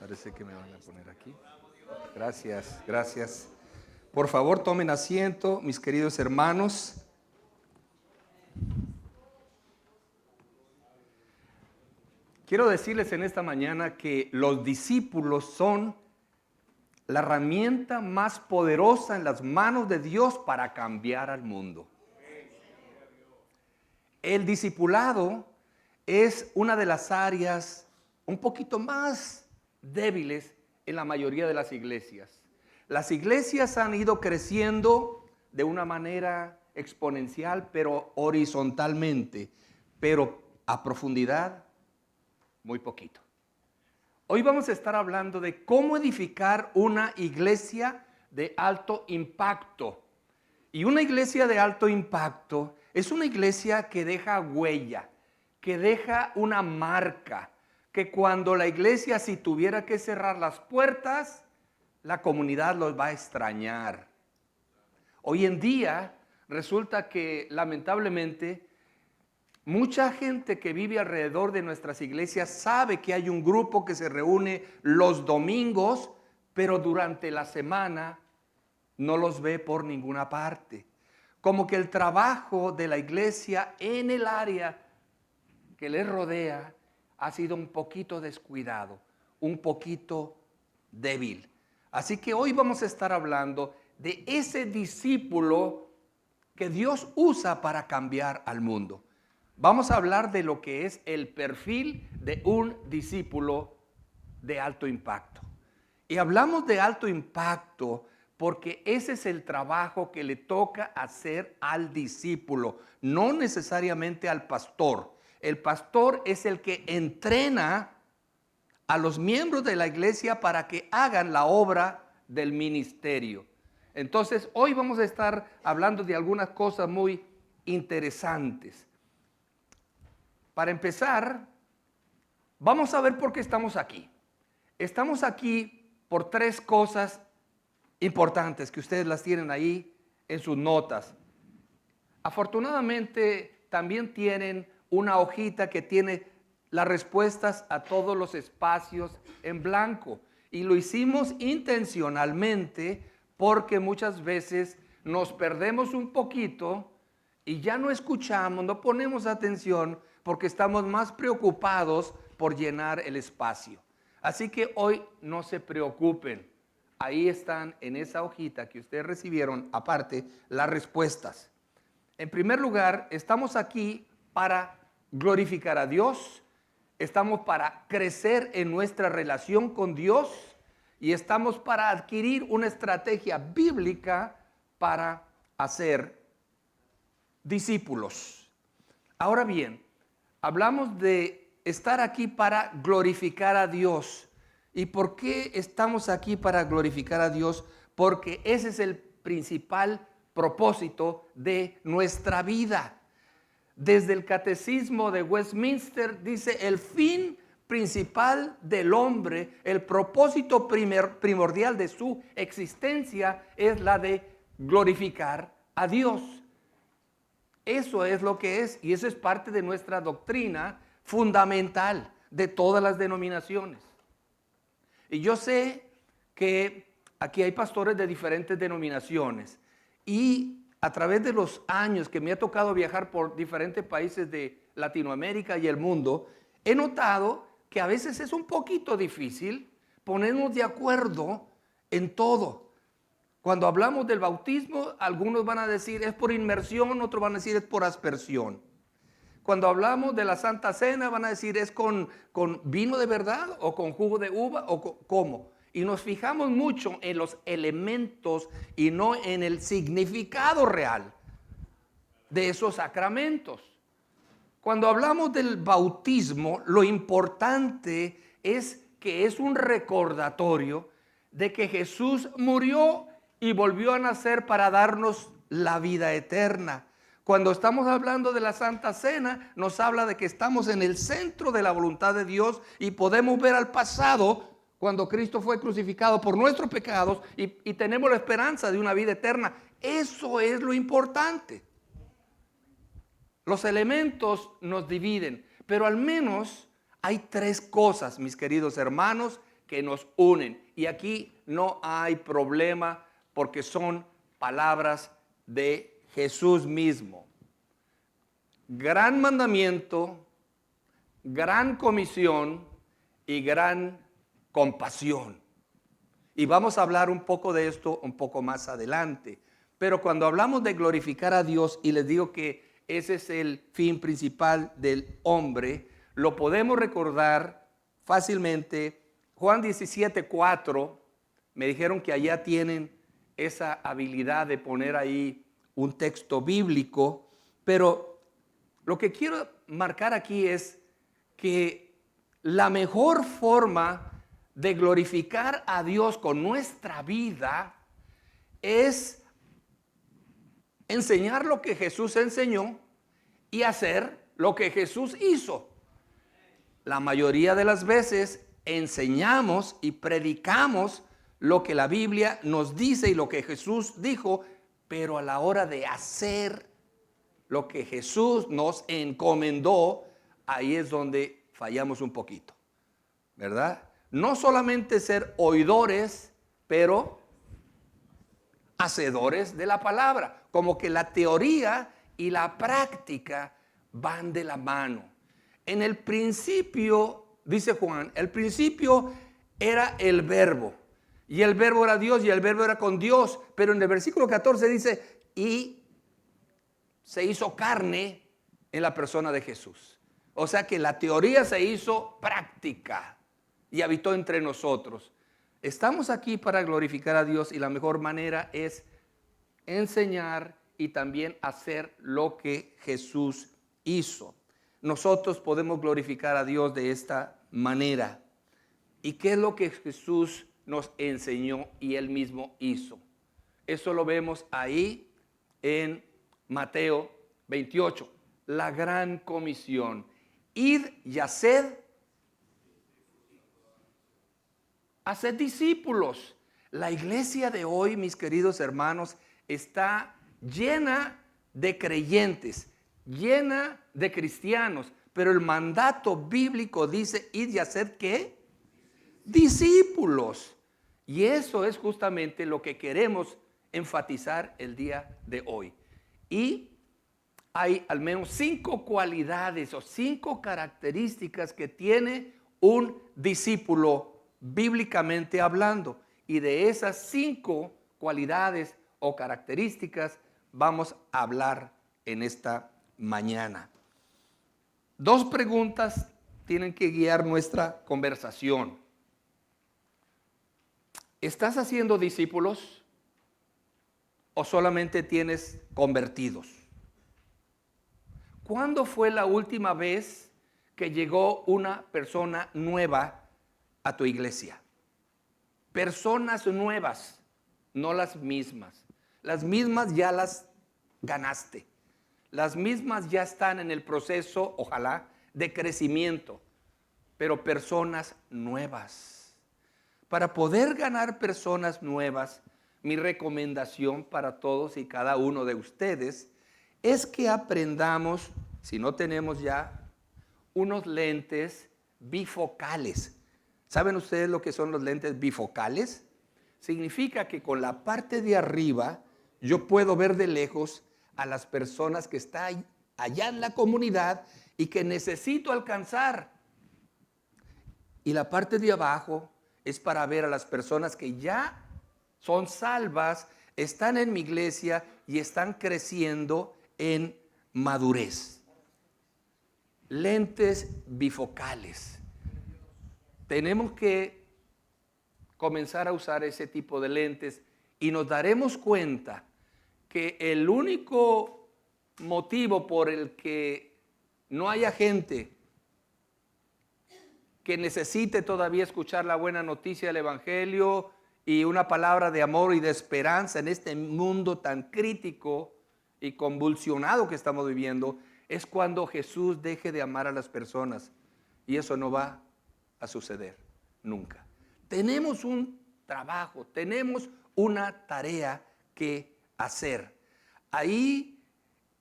Parece que me van a poner aquí. Gracias, gracias. Por favor, tomen asiento, mis queridos hermanos. Quiero decirles en esta mañana que los discípulos son la herramienta más poderosa en las manos de Dios para cambiar al mundo. El discipulado es una de las áreas un poquito más débiles en la mayoría de las iglesias. Las iglesias han ido creciendo de una manera exponencial, pero horizontalmente, pero a profundidad muy poquito. Hoy vamos a estar hablando de cómo edificar una iglesia de alto impacto. Y una iglesia de alto impacto es una iglesia que deja huella, que deja una marca, que cuando la iglesia, si tuviera que cerrar las puertas, la comunidad los va a extrañar. Hoy en día resulta que lamentablemente mucha gente que vive alrededor de nuestras iglesias sabe que hay un grupo que se reúne los domingos, pero durante la semana no los ve por ninguna parte. Como que el trabajo de la iglesia en el área que les rodea ha sido un poquito descuidado, un poquito débil. Así que hoy vamos a estar hablando de ese discípulo que Dios usa para cambiar al mundo. Vamos a hablar de lo que es el perfil de un discípulo de alto impacto. Y hablamos de alto impacto porque ese es el trabajo que le toca hacer al discípulo, no necesariamente al pastor. El pastor es el que entrena a los miembros de la iglesia para que hagan la obra del ministerio. Entonces, hoy vamos a estar hablando de algunas cosas muy interesantes. Para empezar, vamos a ver por qué estamos aquí. Estamos aquí por tres cosas importantes que ustedes las tienen ahí en sus notas. Afortunadamente, también tienen una hojita que tiene las respuestas a todos los espacios en blanco. Y lo hicimos intencionalmente porque muchas veces nos perdemos un poquito y ya no escuchamos, no ponemos atención porque estamos más preocupados por llenar el espacio. Así que hoy no se preocupen. Ahí están en esa hojita que ustedes recibieron, aparte, las respuestas. En primer lugar, estamos aquí para glorificar a Dios, estamos para crecer en nuestra relación con Dios y estamos para adquirir una estrategia bíblica para hacer discípulos. Ahora bien, hablamos de estar aquí para glorificar a Dios. ¿Y por qué estamos aquí para glorificar a Dios? Porque ese es el principal propósito de nuestra vida. Desde el Catecismo de Westminster dice: el fin principal del hombre, el propósito primordial de su existencia es la de glorificar a Dios. Eso es lo que es, y eso es parte de nuestra doctrina fundamental de todas las denominaciones. Y yo sé que aquí hay pastores de diferentes denominaciones y a través de los años que me ha tocado viajar por diferentes países de Latinoamérica y el mundo, he notado que a veces es un poquito difícil ponernos de acuerdo en todo. Cuando hablamos del bautismo, algunos van a decir es por inmersión, otros van a decir es por aspersión. Cuando hablamos de la Santa Cena, van a decir es con vino de verdad o con jugo de uva o cómo. Y nos fijamos mucho en los elementos y no en el significado real de esos sacramentos. Cuando hablamos del bautismo, lo importante es que es un recordatorio de que Jesús murió y volvió a nacer para darnos la vida eterna. Cuando estamos hablando de la Santa Cena, nos habla de que estamos en el centro de la voluntad de Dios y podemos ver al pasado cuando Cristo fue crucificado por nuestros pecados y tenemos la esperanza de una vida eterna. Eso es lo importante. Los elementos nos dividen, pero al menos hay tres cosas, mis queridos hermanos, que nos unen. Y aquí no hay problema porque son palabras de Jesús mismo. Gran mandamiento, gran comisión y gran compasión. Y vamos a hablar un poco de esto un poco más adelante. Pero cuando hablamos de glorificar a Dios, y les digo que ese es el fin principal del hombre, lo podemos recordar fácilmente. Juan 17:4, me dijeron que allá tienen esa habilidad de poner ahí un texto bíblico, pero lo que quiero marcar aquí es que la mejor forma de glorificar a Dios con nuestra vida es enseñar lo que Jesús enseñó y hacer lo que Jesús hizo. La mayoría de las veces enseñamos y predicamos lo que la Biblia nos dice y lo que Jesús dijo, pero a la hora de hacer lo que Jesús nos encomendó, ahí es donde fallamos un poquito, ¿verdad? No solamente ser oidores, pero hacedores de la palabra. Como que la teoría y la práctica van de la mano. En el principio, dice Juan, el principio era el verbo. Y el verbo era Dios y el verbo era con Dios. Pero en el versículo 14 dice, y se hizo carne en la persona de Jesús. O sea que la teoría se hizo práctica y habitó entre nosotros. Estamos aquí para glorificar a Dios y la mejor manera es enseñar y también hacer lo que Jesús hizo. Nosotros podemos glorificar a Dios de esta manera. ¿Y qué es lo que Jesús nos enseñó y Él mismo hizo? Eso lo vemos ahí en Mateo 28, la gran comisión. Id y haced discípulos. La iglesia de hoy, mis queridos hermanos, está llena de creyentes, llena de cristianos, pero el mandato bíblico dice, id y haced ¿qué? Discípulos. Y eso es justamente lo que queremos enfatizar el día de hoy. Y hay al menos 5 cualidades o 5 características que tiene un discípulo bíblicamente hablando. Y de esas 5 cualidades o características vamos a hablar en esta mañana. 2 preguntas tienen que guiar nuestra conversación. ¿Estás haciendo discípulos o solamente tienes convertidos? ¿Cuándo fue la última vez que llegó una persona nueva a tu iglesia? Personas nuevas, no las mismas. Las mismas ya las ganaste. Las mismas ya están en el proceso, ojalá, de crecimiento. Pero personas nuevas. Para poder ganar personas nuevas, mi recomendación para todos y cada uno de ustedes es que aprendamos, si no tenemos ya, unos lentes bifocales. ¿Saben ustedes lo que son los lentes bifocales? Significa que con la parte de arriba yo puedo ver de lejos a las personas que están allá en la comunidad y que necesito alcanzar. Y la parte de abajo es para ver a las personas que ya son salvas, están en mi iglesia y están creciendo en madurez. Lentes bifocales. Tenemos que comenzar a usar ese tipo de lentes y nos daremos cuenta que el único motivo por el que no haya gente que necesite todavía escuchar la buena noticia del Evangelio y una palabra de amor y de esperanza en este mundo tan crítico y convulsionado que estamos viviendo, es cuando Jesús deje de amar a las personas. Y eso no va a suceder nunca. Tenemos un trabajo, tenemos una tarea que hacer. Ahí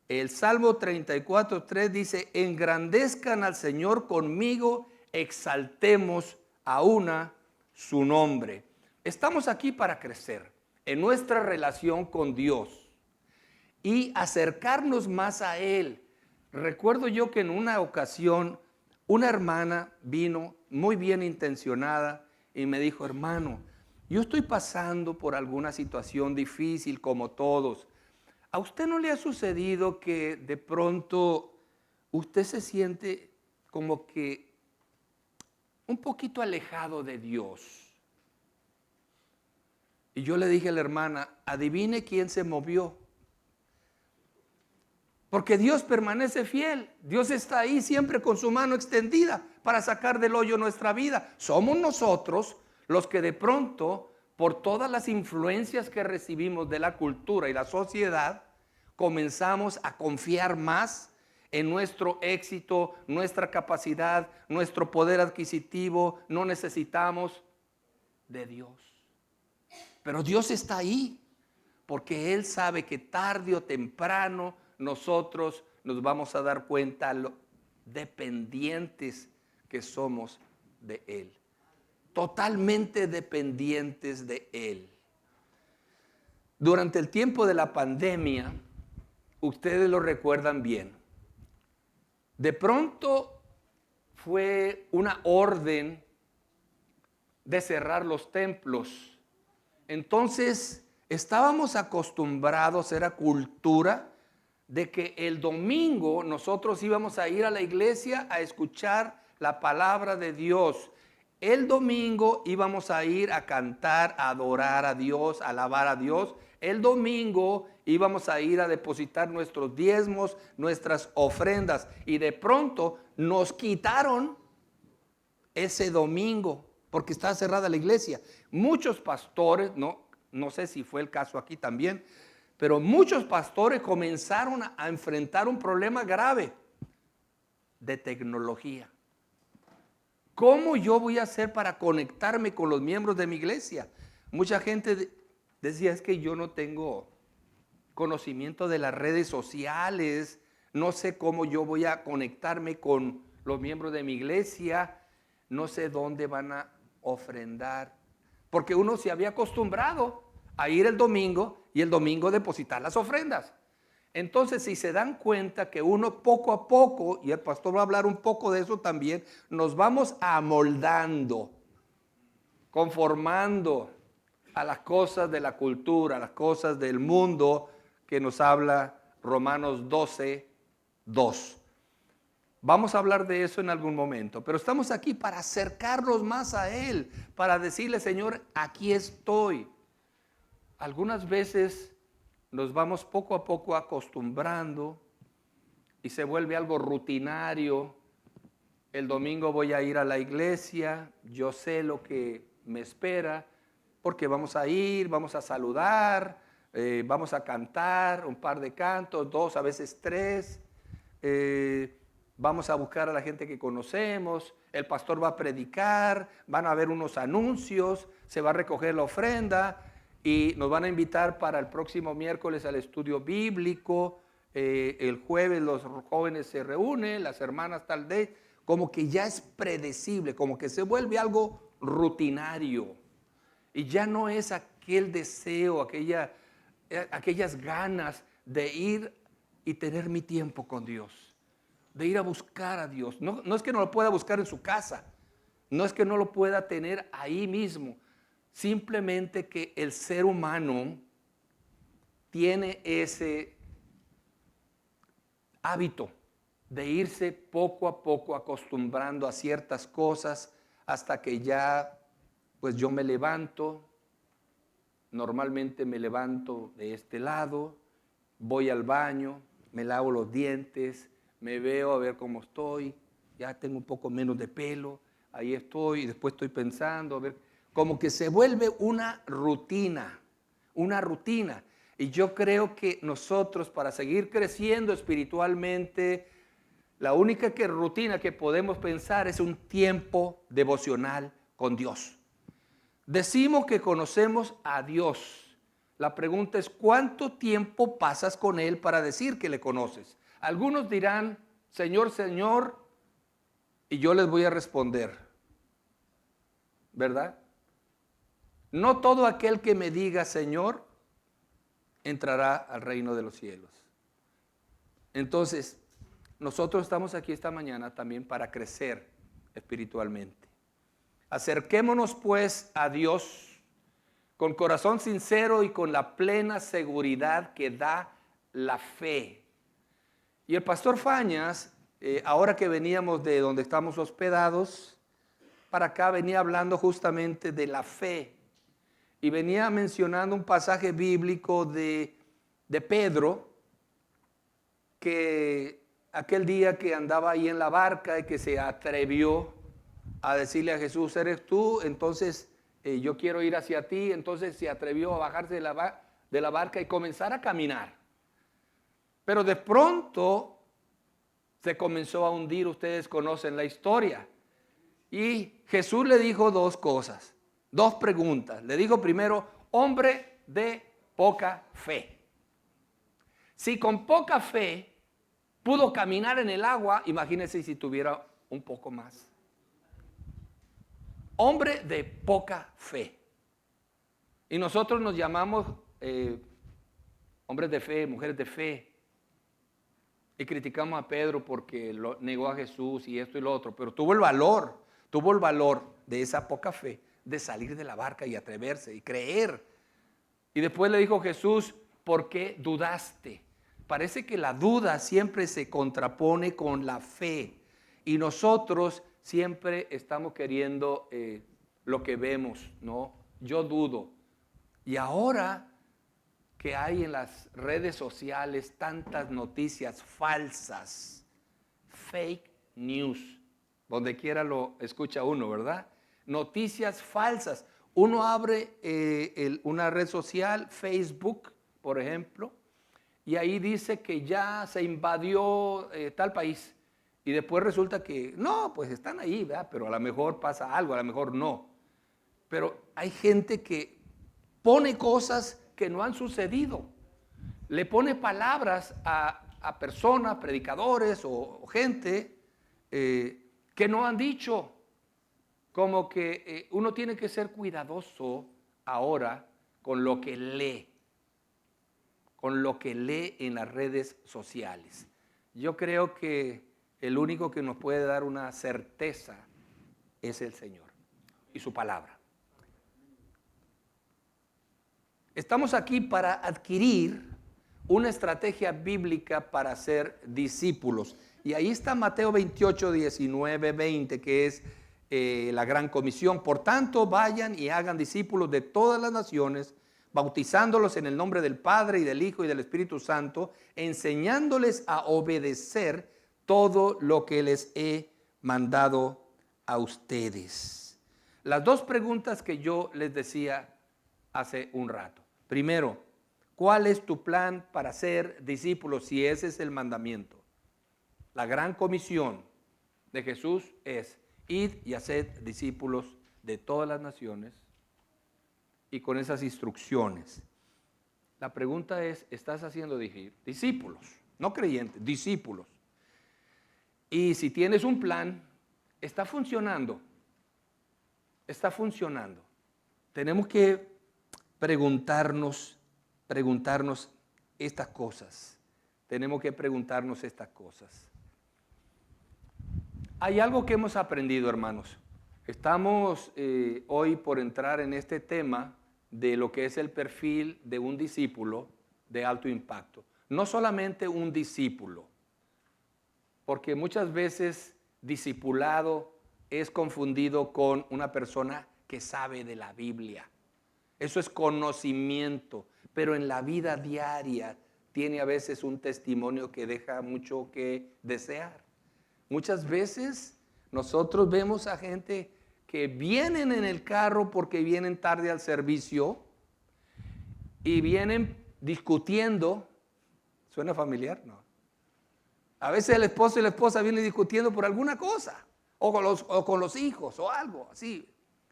el Salmo 34:3 dice, engrandezcan al Señor conmigo, exaltemos a una su nombre. Estamos aquí para crecer en nuestra relación con Dios y acercarnos más a Él. Recuerdo yo que en una ocasión una hermana vino muy bien intencionada y me dijo: hermano, yo estoy pasando por alguna situación difícil como todos. ¿A usted no le ha sucedido que de pronto usted se siente como que un poquito alejado de Dios? Y yo le dije a la hermana: adivine quién se movió. Porque Dios permanece fiel. Dios está ahí siempre con su mano extendida para sacar del hoyo nuestra vida. Somos nosotros los que de pronto, por todas las influencias que recibimos de la cultura y la sociedad, comenzamos a confiar más en nuestro éxito, nuestra capacidad, nuestro poder adquisitivo. No necesitamos de Dios. Pero Dios está ahí porque Él sabe que tarde o temprano nosotros nos vamos a dar cuenta lo dependientes que somos de Él. Totalmente dependientes de Él. Durante el tiempo de la pandemia, ustedes lo recuerdan bien, de pronto fue una orden de cerrar los templos. Entonces estábamos acostumbrados, era cultura, de que el domingo nosotros íbamos a ir a la iglesia a escuchar la palabra de Dios. El domingo íbamos a ir a cantar, a adorar a Dios, a alabar a Dios. El domingo íbamos a ir a depositar nuestros diezmos, nuestras ofrendas. Y de pronto nos quitaron ese domingo porque estaba cerrada la iglesia. Muchos pastores, no sé si fue el caso aquí también, pero muchos pastores comenzaron a enfrentar un problema grave de tecnología. ¿Cómo yo voy a hacer para conectarme con los miembros de mi iglesia? Mucha gente decía: es que yo no tengo conocimiento de las redes sociales, no sé cómo yo voy a conectarme con los miembros de mi iglesia, no sé dónde van a ofrendar. Porque uno se había acostumbrado a ir el domingo y el domingo depositar las ofrendas. Entonces, si se dan cuenta que uno poco a poco, y el pastor va a hablar un poco de eso también, nos vamos amoldando, conformando a las cosas de la cultura, a las cosas del mundo que nos habla Romanos 12, 2. Vamos a hablar de eso en algún momento, pero estamos aquí para acercarnos más a Él, para decirle: Señor, aquí estoy. Algunas veces nos vamos poco a poco acostumbrando y se vuelve algo rutinario. El domingo voy a ir a la iglesia, yo sé lo que me espera, porque vamos a ir, vamos a saludar, vamos a cantar un par de cantos, 2, a veces 3, vamos a buscar a la gente que conocemos, el pastor va a predicar, van a haber unos anuncios, se va a recoger la ofrenda y nos van a invitar para el próximo miércoles al estudio bíblico. El jueves los jóvenes se reúnen, las hermanas tal vez, como que ya es predecible, como que se vuelve algo rutinario. Y ya no es aquel deseo, aquellas ganas de ir y tener mi tiempo con Dios, de ir a buscar a Dios. No es que no lo pueda buscar en su casa, no es que no lo pueda tener ahí mismo, simplemente que el ser humano tiene ese hábito de irse poco a poco acostumbrando a ciertas cosas hasta que ya, pues yo me levanto, normalmente me levanto de este lado, voy al baño, me lavo los dientes, me veo a ver cómo estoy, ya tengo un poco menos de pelo, ahí estoy y después estoy pensando, a ver, como que se vuelve una rutina. Y yo creo que nosotros, para seguir creciendo espiritualmente, la única rutina que podemos pensar es un tiempo devocional con Dios. Decimos que conocemos a Dios. La pregunta es: ¿cuánto tiempo pasas con Él para decir que le conoces? Algunos dirán: Señor, Señor, y yo les voy a responder, ¿verdad? no todo aquel que me diga Señor entrará al reino de los cielos. Entonces, nosotros estamos aquí esta mañana también para crecer espiritualmente. Acerquémonos pues a Dios con corazón sincero y con la plena seguridad que da la fe. Y el pastor Fañas, ahora que veníamos de donde estamos hospedados, para acá venía hablando justamente de la fe. Y venía mencionando un pasaje bíblico de Pedro, que aquel día que andaba ahí en la barca y que se atrevió a decirle a Jesús, ¿eres tú? Entonces yo quiero ir hacia ti. Entonces se atrevió a bajarse de la barca y comenzar a caminar. Pero de pronto se comenzó a hundir, ustedes conocen la historia. Y Jesús le dijo dos cosas, dos preguntas. Le dijo primero, hombre de poca fe. Si con poca fe pudo caminar en el agua, imagínense si tuviera un poco más. Hombre de poca fe. Y nosotros nos llamamos hombres de fe, mujeres de fe. Y criticamos a Pedro porque negó a Jesús y esto y lo otro. Pero tuvo el valor de esa poca fe, de salir de la barca y atreverse y creer. Y después le dijo Jesús, ¿por qué dudaste? Parece que la duda siempre se contrapone con la fe. Y nosotros siempre estamos queriendo lo que vemos, ¿no? Yo dudo. Y ahora que hay en las redes sociales tantas noticias falsas, fake news, donde quiera lo escucha uno, ¿verdad? Noticias falsas. Uno abre una red social, Facebook, por ejemplo, y ahí dice que ya se invadió tal país. Y después resulta que, no, pues están ahí, ¿verdad? Pero a lo mejor pasa algo, a lo mejor no. Pero hay gente que pone cosas que no han sucedido. Le pone palabras a personas, predicadores o gente que no han dicho. Como que uno tiene que ser cuidadoso ahora con lo que lee. Con lo que lee en las redes sociales. Yo creo que el único que nos puede dar una certeza es el Señor y su palabra. Estamos aquí para adquirir una estrategia bíblica para ser discípulos. Y ahí está Mateo 28, 19, 20, que es la gran comisión. Por tanto, vayan y hagan discípulos de todas las naciones, bautizándolos en el nombre del Padre y del Hijo y del Espíritu Santo, enseñándoles a obedecer todo lo que les he mandado a ustedes. Las dos preguntas que yo les decía hace un rato. Primero, ¿cuál es tu plan para ser discípulo si ese es el mandamiento? La gran comisión de Jesús es id y haced discípulos de todas las naciones y con esas instrucciones. La pregunta es, ¿estás haciendo discípulos? No creyentes, discípulos. Y si tienes un plan, ¿está funcionando? Está funcionando. Tenemos que preguntarnos estas cosas. Tenemos que preguntarnos estas cosas. Hay algo que hemos aprendido, hermanos. Estamos hoy por entrar en este tema de lo que es el perfil de un discípulo de alto impacto. No solamente un discípulo, porque muchas veces discipulado es confundido con una persona que sabe de la Biblia. Eso es conocimiento, pero en la vida diaria tiene a veces un testimonio que deja mucho que desear. Muchas veces nosotros vemos a gente que vienen en el carro porque vienen tarde al servicio y vienen discutiendo. ¿Suena familiar? No. A veces el esposo y la esposa vienen discutiendo por alguna cosa, o con los hijos, o algo así.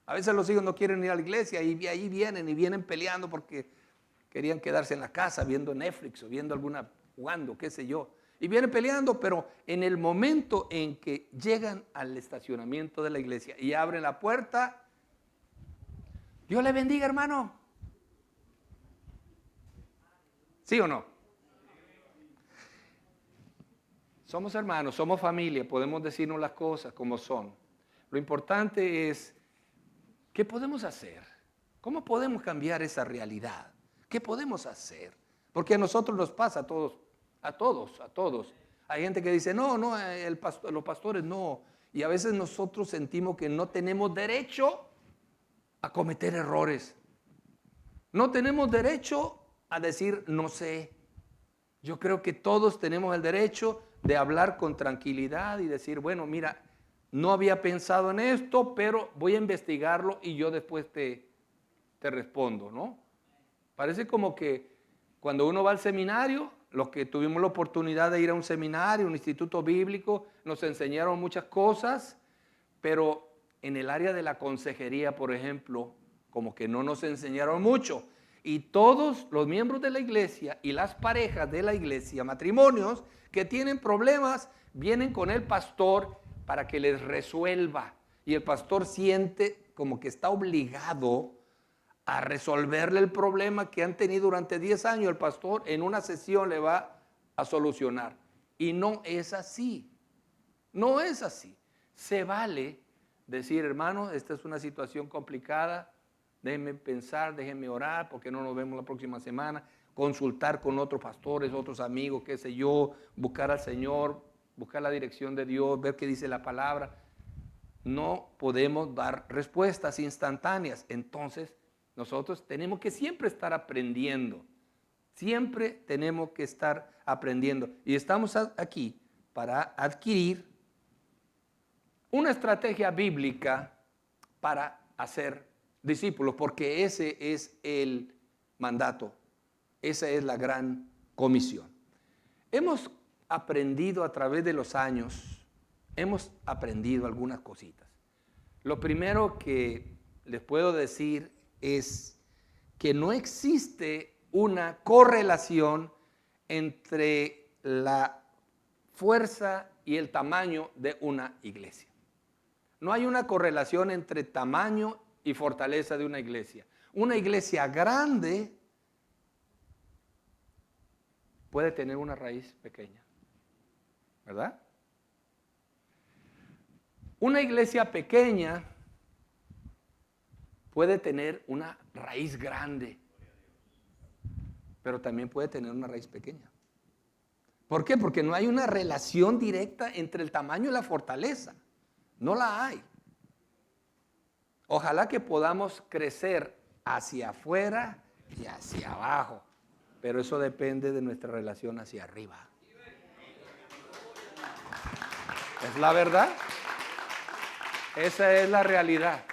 A veces los hijos no quieren ir a la iglesia y ahí vienen peleando porque querían quedarse en la casa viendo Netflix o viendo jugando, qué sé yo. Y vienen peleando, pero en el momento en que llegan al estacionamiento de la iglesia y abren la puerta, Dios le bendiga, hermano. ¿Sí o no? Somos hermanos, somos familia, podemos decirnos las cosas como son. Lo importante es, ¿qué podemos hacer? ¿Cómo podemos cambiar esa realidad? ¿Qué podemos hacer? Porque a nosotros nos pasa a todos, a todos, a todos. Hay gente que dice, no, no, los pastores no. Y a veces nosotros sentimos que no tenemos derecho a cometer errores. No tenemos derecho a decir, no sé. Yo creo que todos tenemos el derecho de hablar con tranquilidad y decir, bueno, mira, no había pensado en esto, pero voy a investigarlo y yo después te respondo, ¿no? Parece como que cuando uno va al seminario, los que tuvimos la oportunidad de ir a un seminario, un instituto bíblico, nos enseñaron muchas cosas, pero en el área de la consejería, por ejemplo, como que no nos enseñaron mucho. Y todos los miembros de la iglesia y las parejas de la iglesia, matrimonios que tienen problemas, vienen con el pastor para que les resuelva. Y el pastor siente como que está obligado a resolverle el problema que han tenido durante 10 años. El pastor en una sesión le va a solucionar. Y no es así. No es así. Se vale decir, hermano, esta es una situación complicada. Déjenme pensar, déjenme orar, porque no nos vemos la próxima semana. Consultar con otros pastores, otros amigos, qué sé yo, buscar al Señor, buscar la dirección de Dios, ver qué dice la palabra. No podemos dar respuestas instantáneas. Entonces, nosotros tenemos que siempre estar aprendiendo. Siempre tenemos que estar aprendiendo. Y estamos aquí para adquirir una estrategia bíblica para hacer discípulos, porque ese es el mandato, esa es la gran comisión. Hemos aprendido a través de los años, hemos aprendido algunas cositas. Lo primero que les puedo decir es que no existe una correlación entre la fuerza y el tamaño de una iglesia. No hay una correlación entre tamaño y fortaleza de una iglesia. Una iglesia grande puede tener una raíz pequeña, ¿verdad? Una iglesia pequeña puede tener una raíz grande, pero también puede tener una raíz pequeña. ¿Por qué? Porque no hay una relación directa entre el tamaño y la fortaleza. No la hay. Ojalá que podamos crecer hacia afuera y hacia abajo, pero eso depende de nuestra relación hacia arriba. ¿Es la verdad? Esa es la realidad.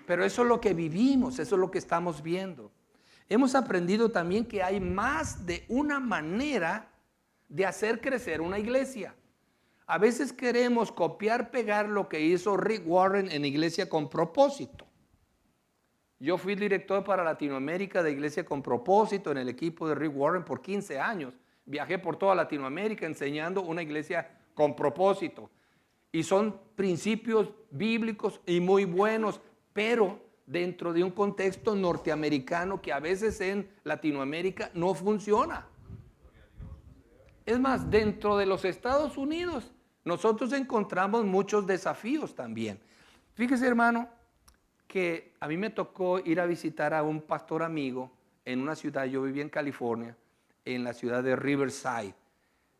Pero eso es lo que vivimos, eso es lo que estamos viendo. Hemos aprendido también que hay más de una manera de hacer crecer una iglesia. A veces queremos copiar, pegar lo que hizo Rick Warren en Iglesia con Propósito. Yo fui director para Latinoamérica de Iglesia con Propósito en el equipo de Rick Warren por 15 años. Viajé por toda Latinoamérica enseñando una iglesia con propósito. Y son principios bíblicos y muy buenos, pero dentro de un contexto norteamericano que a veces en Latinoamérica no funciona. Es más, dentro de los Estados Unidos nosotros encontramos muchos desafíos también. Fíjese, hermano, que a mí me tocó ir a visitar a un pastor amigo en una ciudad, yo vivía en California, en la ciudad de Riverside.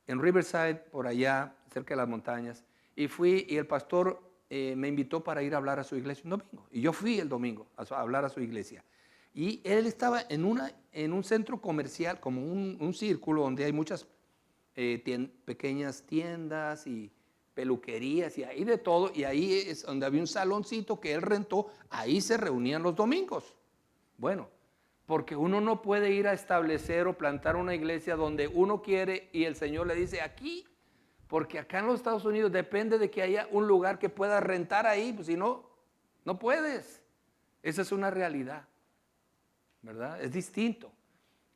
En Riverside, por allá, cerca de las montañas. Y fui y el pastor me invitó para ir a hablar a su iglesia un domingo. Y yo fui el domingo a hablar a su iglesia. Y él estaba en un centro comercial, como un círculo donde hay muchas pequeñas tiendas y peluquerías y ahí de todo. Y ahí es donde había un saloncito que él rentó. Ahí se reunían los domingos. Bueno, porque uno no puede ir a establecer o plantar una iglesia donde uno quiere y el Señor le dice aquí. Porque acá en los Estados Unidos depende de que haya un lugar que pueda rentar ahí, pues si no, no puedes. Esa es una realidad, ¿verdad? Es distinto.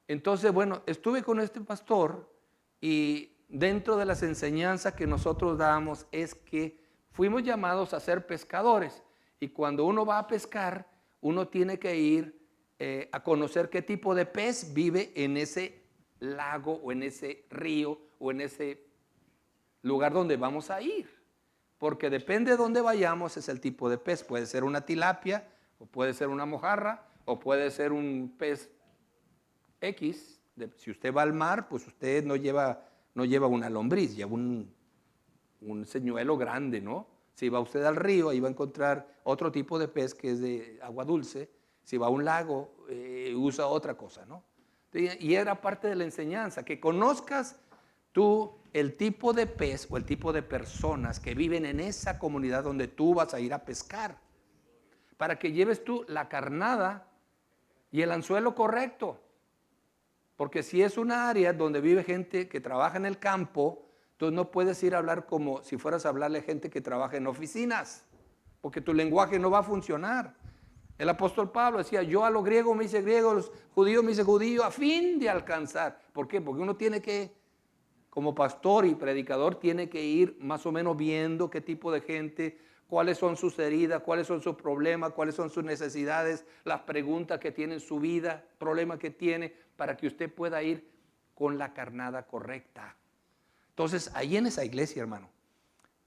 Entonces, bueno, estuve con este pastor y dentro de las enseñanzas que nosotros damos es que fuimos llamados a ser pescadores. Y cuando uno va a pescar, uno tiene que ir a conocer qué tipo de pez vive en ese lago o en ese río o en ese lugar donde vamos a ir. Porque depende de dónde vayamos es el tipo de pez. Puede ser una tilapia, o puede ser una mojarra, o puede ser un pez X. Si usted va al mar, pues usted no lleva una lombriz, lleva un señuelo grande, ¿no? Si va usted al río, ahí va a encontrar otro tipo de pez que es de agua dulce. Si va a un lago, usa otra cosa, ¿no? Y era parte de la enseñanza, que conozcas tú el tipo de pez o el tipo de personas que viven en esa comunidad donde tú vas a ir a pescar, para que lleves tú la carnada y el anzuelo correcto. Porque si es un área donde vive gente que trabaja en el campo, entonces no puedes ir a hablar como si fueras a hablarle a gente que trabaja en oficinas, porque tu lenguaje no va a funcionar. El apóstol Pablo decía, yo a los griegos me hice griego, a los judíos me hice judío, a fin de alcanzar. ¿Por qué? Porque uno tiene que, como pastor y predicador, tiene que ir más o menos viendo qué tipo de gente, cuáles son sus heridas, cuáles son sus problemas, cuáles son sus necesidades, las preguntas que tiene en su vida, problemas que tiene, para que usted pueda ir con la carnada correcta. Entonces, ahí en esa iglesia, hermano,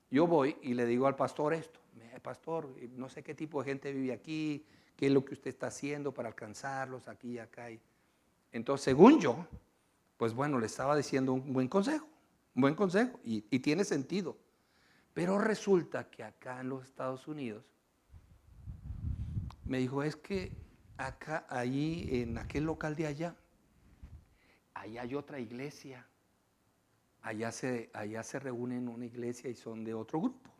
yo voy y le digo al pastor esto, pastor, no sé qué tipo de gente vive aquí, qué es lo que usted está haciendo para alcanzarlos aquí y acá. Entonces, según yo, pues bueno, le estaba diciendo un buen consejo, y tiene sentido. Pero resulta que acá en los Estados Unidos, me dijo, es que acá, allí, en aquel local de allá hay otra iglesia. Allá se reúnen en una iglesia y son de otro grupo.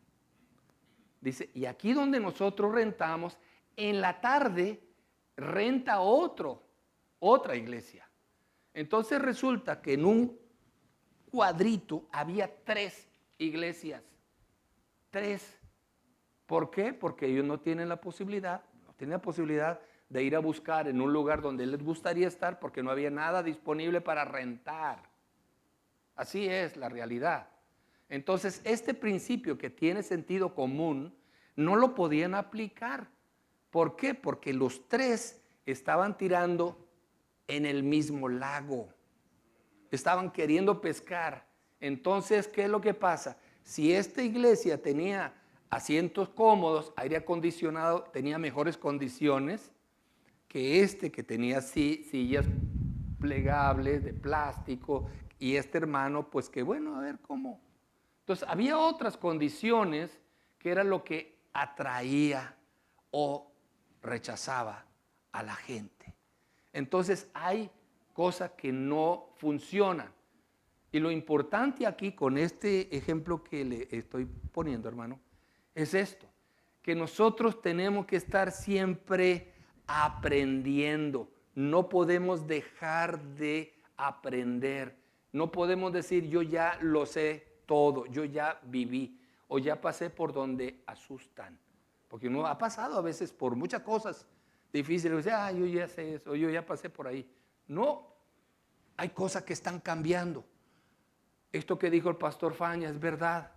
Dice, y aquí donde nosotros rentamos, en la tarde renta otra iglesia. Entonces resulta que en un cuadrito había 3 iglesias. 3. ¿Por qué? Porque ellos no tienen la posibilidad de ir a buscar en un lugar donde les gustaría estar porque no había nada disponible para rentar. Así es la realidad. Entonces, este principio que tiene sentido común, no lo podían aplicar. ¿Por qué? Porque los 3 estaban tirando en el mismo lago. Estaban queriendo pescar. Entonces, ¿qué es lo que pasa? Si esta iglesia tenía asientos cómodos, aire acondicionado, tenía mejores condiciones que tenía sillas plegables de plástico, y este hermano, pues que bueno, a ver cómo. Entonces, había otras condiciones que era lo que atraía o rechazaba a la gente. Entonces, hay cosas que no funcionan. Y lo importante aquí con este ejemplo que le estoy poniendo, hermano, es esto, que nosotros tenemos que estar siempre aprendiendo. No podemos dejar de aprender. No podemos decir yo ya lo sé todo, yo ya viví o ya pasé por donde asustan. Porque uno ha pasado a veces por muchas cosas difíciles. Dice, yo ya sé eso, yo ya pasé por ahí. No, hay cosas que están cambiando. Esto que dijo el pastor Faña es verdad.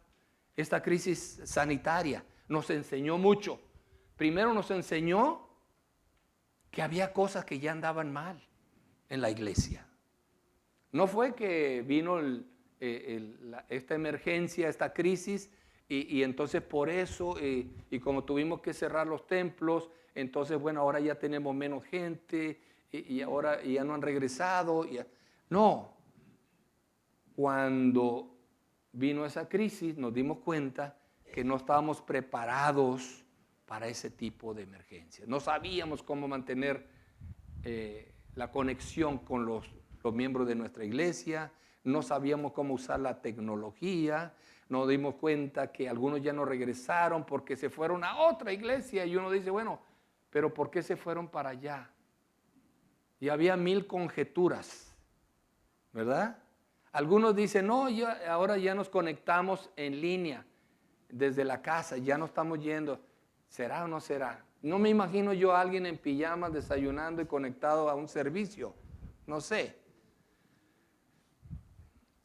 Esta crisis sanitaria nos enseñó mucho. Primero nos enseñó que había cosas que ya andaban mal en la iglesia. No fue que vino esta emergencia, esta crisis, y entonces por eso, y como tuvimos que cerrar los templos, entonces bueno, ahora ya tenemos menos gente, y ahora ya no han regresado. No, cuando vino esa crisis nos dimos cuenta que no estábamos preparados para ese tipo de emergencia. No sabíamos cómo mantener la conexión con los miembros de nuestra iglesia, no sabíamos cómo usar la tecnología, nos dimos cuenta que algunos ya no regresaron porque se fueron a otra iglesia, y uno dice, bueno, pero ¿por qué se fueron para allá? Y había 1000 conjeturas, ¿verdad? Algunos dicen, no, ahora ya nos conectamos en línea desde la casa, ya no estamos yendo. ¿Será o no será? No me imagino yo a alguien en pijamas desayunando y conectado a un servicio. No sé.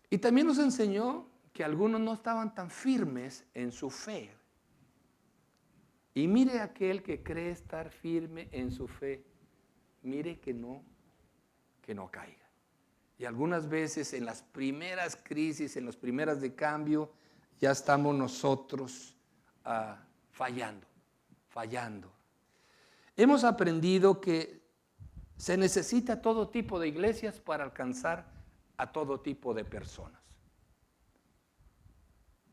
Y también nos enseñó que algunos no estaban tan firmes en su fe. Y mire aquel que cree estar firme en su fe, mire que no caiga. Y algunas veces en las primeras crisis, en las primeras de cambio, ya estamos nosotros fallando. Hemos aprendido que se necesita todo tipo de iglesias para alcanzar a todo tipo de personas.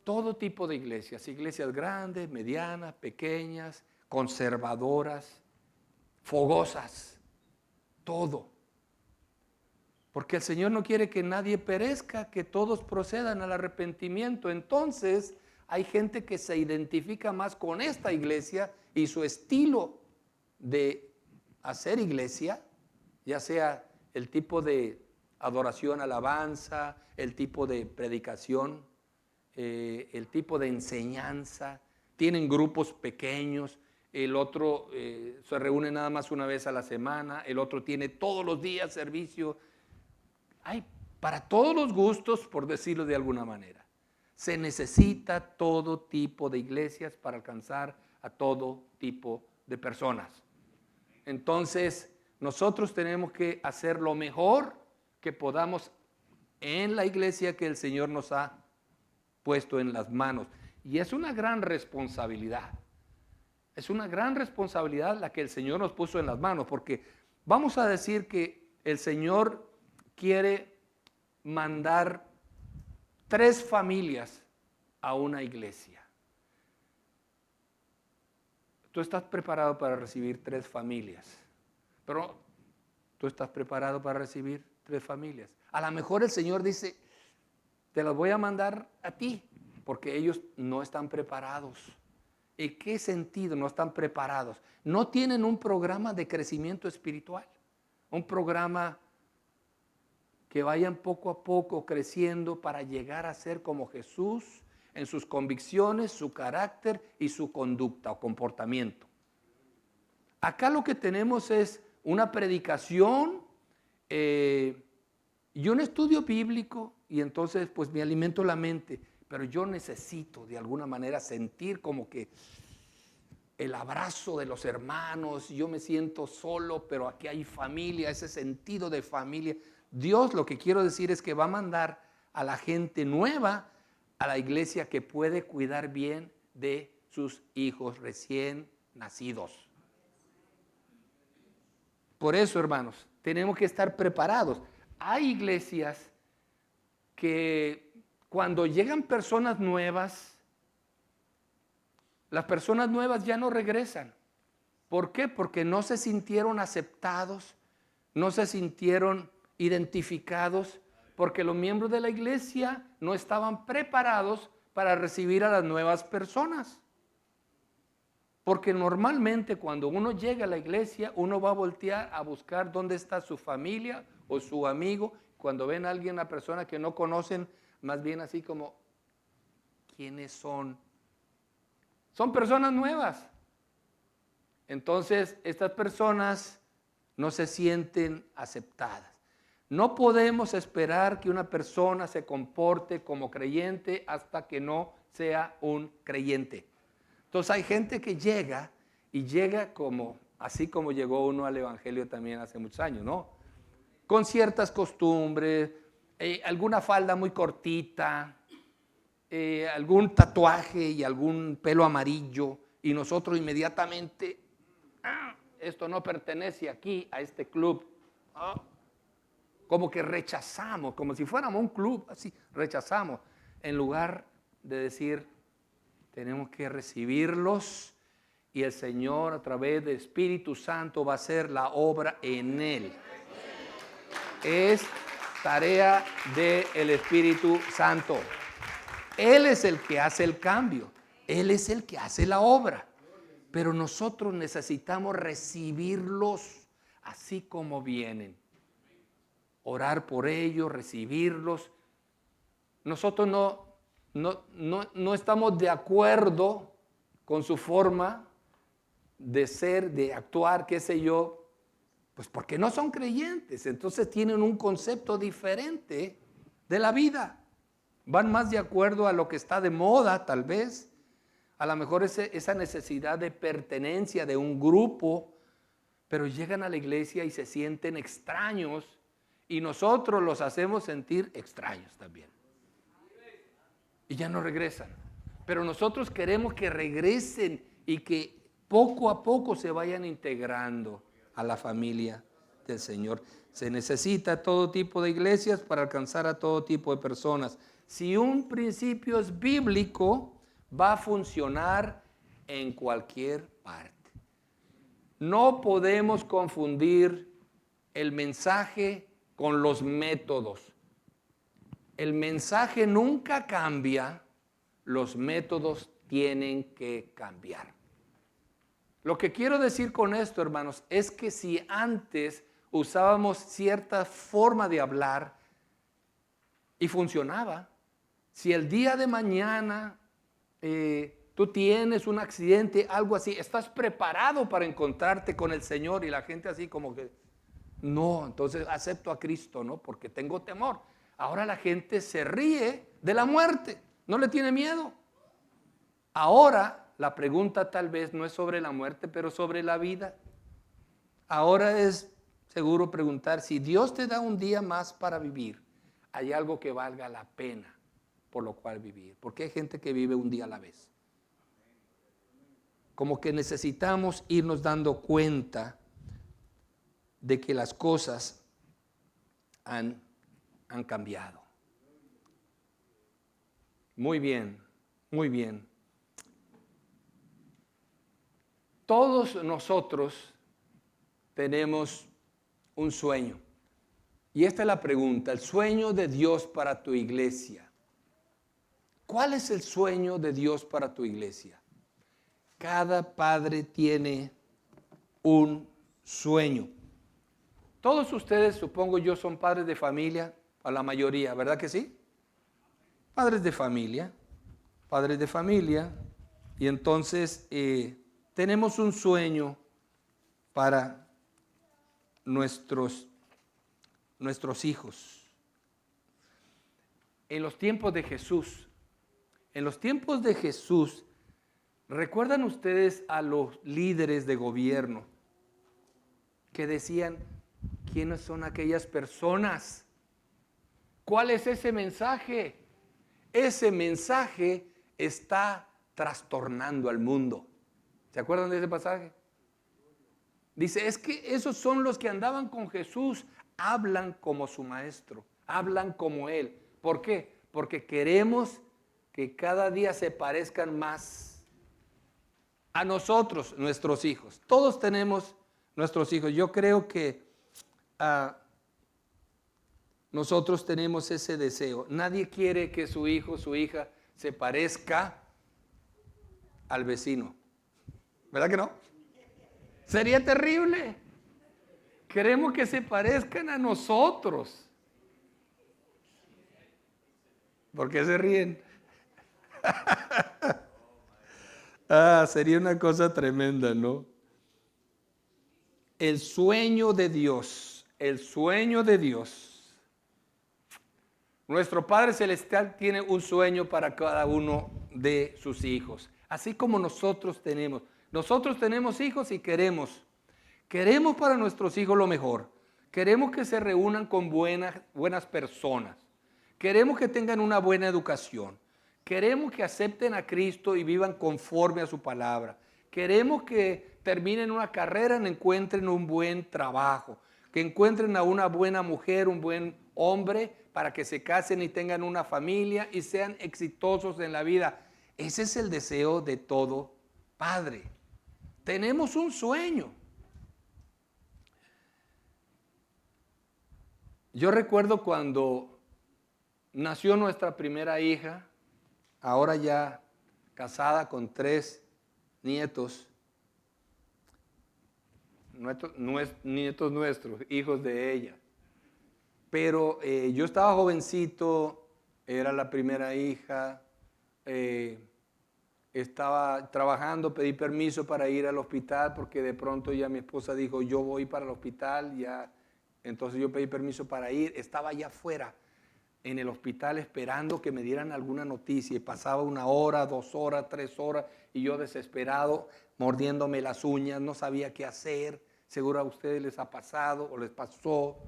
Todo tipo de iglesias grandes, medianas, pequeñas, conservadoras, fogosas, todo. Porque el Señor no quiere que nadie perezca, que todos procedan al arrepentimiento. Entonces, hay gente que se identifica más con esta iglesia y su estilo de hacer iglesia, ya sea el tipo de adoración, alabanza, el tipo de predicación, el tipo de enseñanza. Tienen grupos pequeños, el otro se reúne nada más una vez a la semana, el otro tiene todos los días servicio. Hay para todos los gustos, por decirlo de alguna manera. Se necesita todo tipo de iglesias para alcanzar a todo tipo de personas. Entonces, nosotros tenemos que hacer lo mejor que podamos en la iglesia que el Señor nos ha puesto en las manos. Y es una gran responsabilidad. Es una gran responsabilidad la que el Señor nos puso en las manos, porque vamos a decir que el Señor quiere mandar 3 familias a una iglesia. Tú estás preparado para recibir 3 familias, pero tú estás preparado para recibir 3 familias. A lo mejor el Señor dice, te las voy a mandar a ti, porque ellos no están preparados. ¿En qué sentido no están preparados? No tienen un programa de crecimiento espiritual, un programa que vayan poco a poco creciendo para llegar a ser como Jesús en sus convicciones, su carácter y su conducta o comportamiento. Acá lo que tenemos es una predicación y un estudio bíblico, y entonces pues me alimento la mente, pero yo necesito de alguna manera sentir como que el abrazo de los hermanos. Yo me siento solo, pero aquí hay familia, ese sentido de familia. Dios, lo que quiero decir es que va a mandar a la gente nueva a la iglesia que puede cuidar bien de sus hijos recién nacidos. Por eso, hermanos, tenemos que estar preparados. Hay iglesias que cuando llegan personas nuevas, las personas nuevas ya no regresan. ¿Por qué? Porque no se sintieron aceptados, no se sintieron identificados, porque los miembros de la iglesia no estaban preparados para recibir a las nuevas personas. Porque normalmente cuando uno llega a la iglesia, uno va a voltear a buscar dónde está su familia o su amigo. Cuando ven a alguien, una persona que no conocen, más bien así como, ¿quiénes son? Son personas nuevas. Entonces, estas personas no se sienten aceptadas. No podemos esperar que una persona se comporte como creyente hasta que no sea un creyente. Entonces hay gente que llega y llega como, así como llegó uno al evangelio también hace muchos años, ¿no? Con ciertas costumbres, alguna falda muy cortita, algún tatuaje y algún pelo amarillo, y nosotros inmediatamente, esto no pertenece aquí a este club. Como que rechazamos, como si fuéramos un club, así rechazamos, en lugar de decir, tenemos que recibirlos y el Señor a través del Espíritu Santo va a hacer la obra en él. Es tarea del Espíritu Santo. Él es el que hace el cambio, Él es el que hace la obra, pero nosotros necesitamos recibirlos así como vienen. Orar por ellos, recibirlos. Nosotros no estamos de acuerdo con su forma de ser, de actuar, qué sé yo, pues porque no son creyentes. Entonces tienen un concepto diferente de la vida. Van más de acuerdo a lo que está de moda, tal vez, a lo mejor esa necesidad de pertenencia de un grupo, pero llegan a la iglesia y se sienten extraños y nosotros los hacemos sentir extraños también. Y ya no regresan. Pero nosotros queremos que regresen y que poco a poco se vayan integrando a la familia del Señor. Se necesita todo tipo de iglesias para alcanzar a todo tipo de personas. Si un principio es bíblico, va a funcionar en cualquier parte. No podemos confundir el mensaje con los métodos. El mensaje nunca cambia, los métodos tienen que cambiar. Lo que quiero decir con esto, hermanos, es que si antes usábamos cierta forma de hablar y funcionaba, si el día de mañana tú tienes un accidente, algo así, estás preparado para encontrarte con el Señor y la gente así como que, no, entonces acepto a Cristo, ¿no? Porque tengo temor. Ahora la gente se ríe de la muerte, no le tiene miedo. Ahora la pregunta tal vez no es sobre la muerte, pero sobre la vida. Ahora es seguro preguntar, si Dios te da un día más para vivir, ¿hay algo que valga la pena por lo cual vivir? Porque hay gente que vive un día a la vez. Como que necesitamos irnos dando cuenta de que las cosas han cambiado. Muy bien, muy bien. Todos nosotros tenemos un sueño. Y esta es la pregunta, el sueño de Dios para tu iglesia. ¿Cuál es el sueño de Dios para tu iglesia? Cada padre tiene un sueño. Todos ustedes, supongo yo, son padres de familia, a la mayoría, ¿verdad que sí? Padres de familia, y entonces tenemos un sueño para nuestros hijos. En los tiempos de Jesús, ¿recuerdan ustedes a los líderes de gobierno que decían, ¿quiénes son aquellas personas? ¿Cuál es ese mensaje? Ese mensaje está trastornando al mundo. ¿Se acuerdan de ese pasaje? Dice, es que esos son los que andaban con Jesús, hablan como su maestro, hablan como él. ¿Por qué? Porque queremos que cada día se parezcan más a nosotros, nuestros hijos. Todos tenemos nuestros hijos. Yo creo que nosotros tenemos ese deseo. Nadie quiere que su hijo, su hija se parezca al vecino. ¿Verdad que no? Sería terrible. Queremos que se parezcan a nosotros. ¿Por qué se ríen? Sería una cosa tremenda, ¿no? El sueño de Dios, Nuestro Padre Celestial tiene un sueño para cada uno de sus hijos, así como nosotros tenemos. Nosotros tenemos hijos y queremos para nuestros hijos lo mejor. Queremos que se reúnan con buenas personas. Queremos que tengan una buena educación. Queremos que acepten a Cristo y vivan conforme a su palabra. Queremos que terminen una carrera y encuentren un buen trabajo. Que encuentren a una buena mujer, un buen hombre, para que se casen y tengan una familia y sean exitosos en la vida. Ese es el deseo de todo padre. Tenemos un sueño. Yo recuerdo cuando nació nuestra primera hija, ahora ya casada con 3 nietos, nietos nuestros, hijos de ella. Pero yo estaba jovencito, era la primera hija, estaba trabajando, pedí permiso para ir al hospital porque de pronto ya mi esposa dijo, yo voy para el hospital, ya. Entonces yo pedí permiso para ir, estaba allá afuera en el hospital esperando que me dieran alguna noticia y pasaba 1 hora, 2 horas, 3 horas y yo desesperado, mordiéndome las uñas, no sabía qué hacer. Seguro a ustedes les ha pasado o les pasó.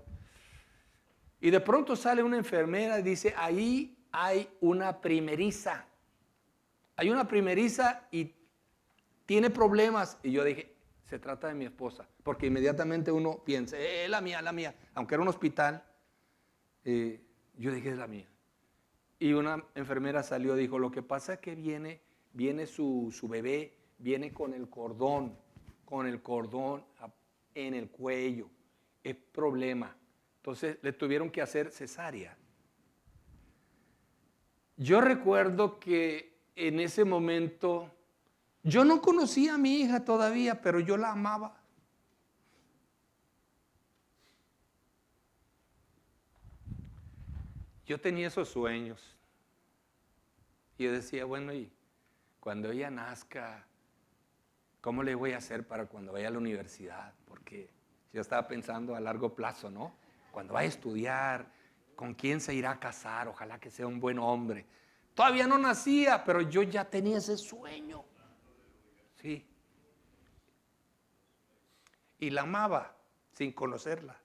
Y de pronto sale una enfermera y dice, ahí hay una primeriza. Hay una primeriza y tiene problemas. Y yo dije, se trata de mi esposa. Porque inmediatamente uno piensa, la mía, la mía. Aunque era un hospital, yo dije, es la mía. Y una enfermera salió y dijo, lo que pasa es que viene su bebé, viene con el cordón en el cuello. Es problema. Entonces le tuvieron que hacer cesárea. Yo recuerdo que en ese momento, yo no conocía a mi hija todavía, pero yo la amaba. Yo tenía esos sueños. Y yo decía, bueno, y cuando ella nazca, ¿cómo le voy a hacer para cuando vaya a la universidad? Porque yo estaba pensando a largo plazo, ¿no? Cuando vaya a estudiar, ¿con quién se irá a casar? Ojalá que sea un buen hombre. Todavía no nacía, pero yo ya tenía ese sueño. Sí. Y la amaba sin conocerla.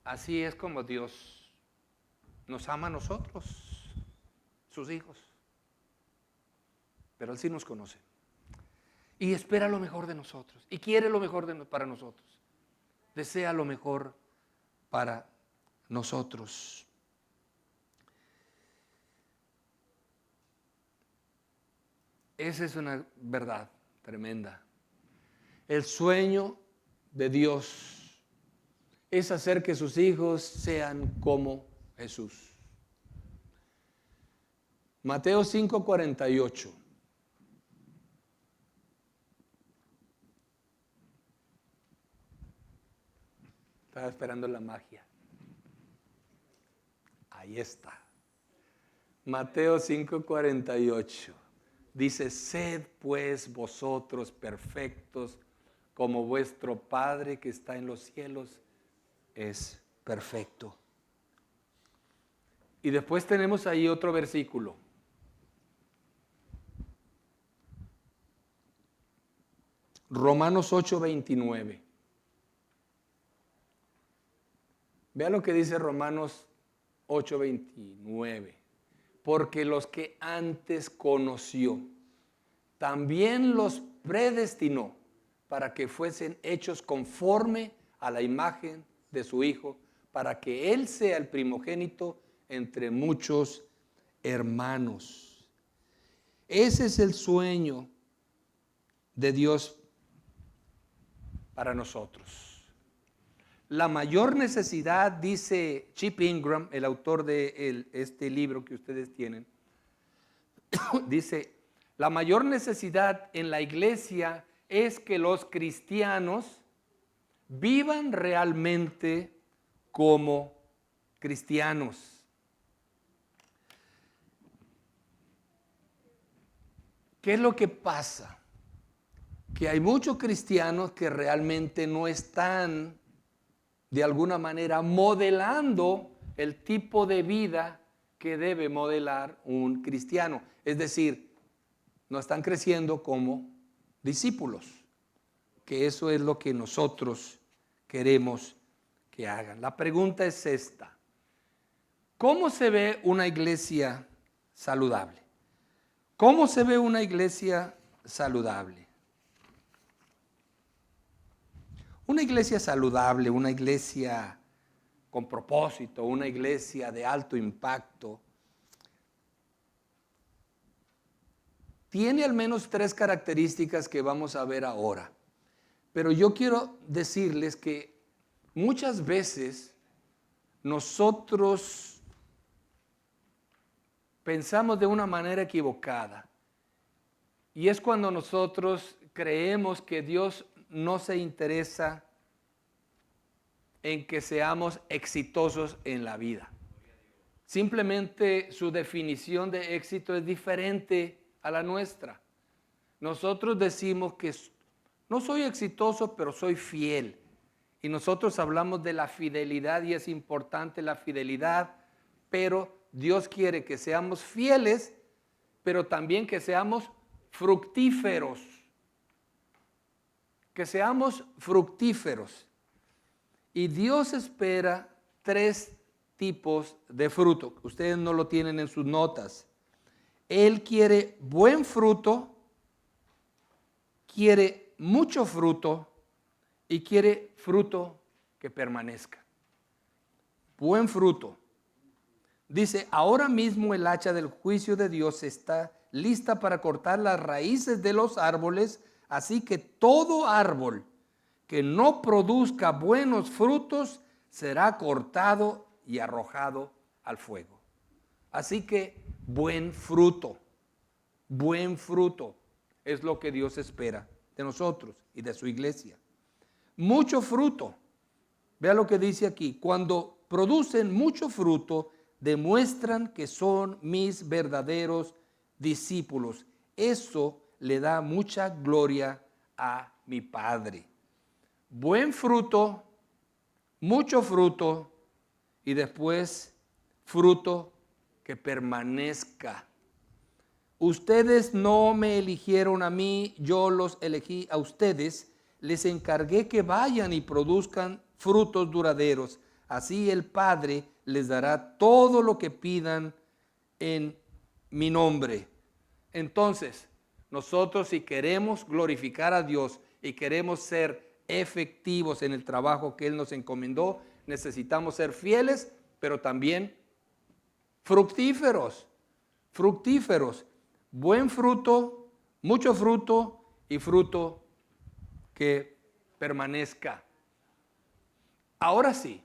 Así es como Dios nos ama a nosotros, sus hijos. Pero Él sí nos conoce. Y espera lo mejor de nosotros. Y quiere lo mejor para nosotros. Desea lo mejor para nosotros. Esa es una verdad tremenda. El sueño de Dios es hacer que sus hijos sean como Jesús. Mateo 5:48. Estaba esperando la magia. Ahí está. Mateo 5:48. Dice, sed pues vosotros perfectos, como vuestro Padre que está en los cielos es perfecto. Y después tenemos ahí otro versículo. Romanos 8:29. Vea lo que dice Romanos 8:29. Porque los que antes conoció, también los predestinó para que fuesen hechos conforme a la imagen de su Hijo, para que Él sea el primogénito entre muchos hermanos. Ese es el sueño de Dios para nosotros. La mayor necesidad, dice Chip Ingram, el autor de este libro que ustedes tienen, dice, la mayor necesidad en la iglesia es que los cristianos vivan realmente como cristianos. ¿Qué es lo que pasa? Que hay muchos cristianos que realmente no están de alguna manera modelando el tipo de vida que debe modelar un cristiano. Es decir, no están creciendo como discípulos, que eso es lo que nosotros queremos que hagan. La pregunta es esta: ¿cómo se ve una iglesia saludable? ¿Cómo se ve una iglesia saludable? Una iglesia saludable, una iglesia con propósito, una iglesia de alto impacto, tiene al menos 3 características que vamos a ver ahora. Pero yo quiero decirles que muchas veces nosotros pensamos de una manera equivocada. Y es cuando nosotros creemos que Dios no se interesa en que seamos exitosos en la vida. Simplemente su definición de éxito es diferente a la nuestra. Nosotros decimos que no soy exitoso, pero soy fiel. Y nosotros hablamos de la fidelidad y es importante la fidelidad, pero Dios quiere que seamos fieles, pero también que seamos fructíferos. Que seamos fructíferos. Y Dios espera 3 tipos de fruto. Ustedes no lo tienen en sus notas. Él quiere buen fruto, quiere mucho fruto y quiere fruto que permanezca. Buen fruto. Dice, ahora mismo el hacha del juicio de Dios está lista para cortar las raíces de los árboles, así que todo árbol que no produzca buenos frutos será cortado y arrojado al fuego. Así que buen fruto es lo que Dios espera de nosotros y de su iglesia. Mucho fruto. Vea lo que dice aquí. Cuando producen mucho fruto, demuestran que son mis verdaderos discípulos. Eso le da mucha gloria a mi Padre. Buen fruto, mucho fruto y después fruto que permanezca. Ustedes no me eligieron a mí, yo los elegí a ustedes. Les encargué que vayan y produzcan frutos duraderos. Así el Padre les dará todo lo que pidan en mi nombre. Entonces, nosotros si queremos glorificar a Dios y queremos ser efectivos en el trabajo que Él nos encomendó, necesitamos ser fieles, pero también fructíferos. Buen fruto, mucho fruto y fruto que permanezca. Ahora sí,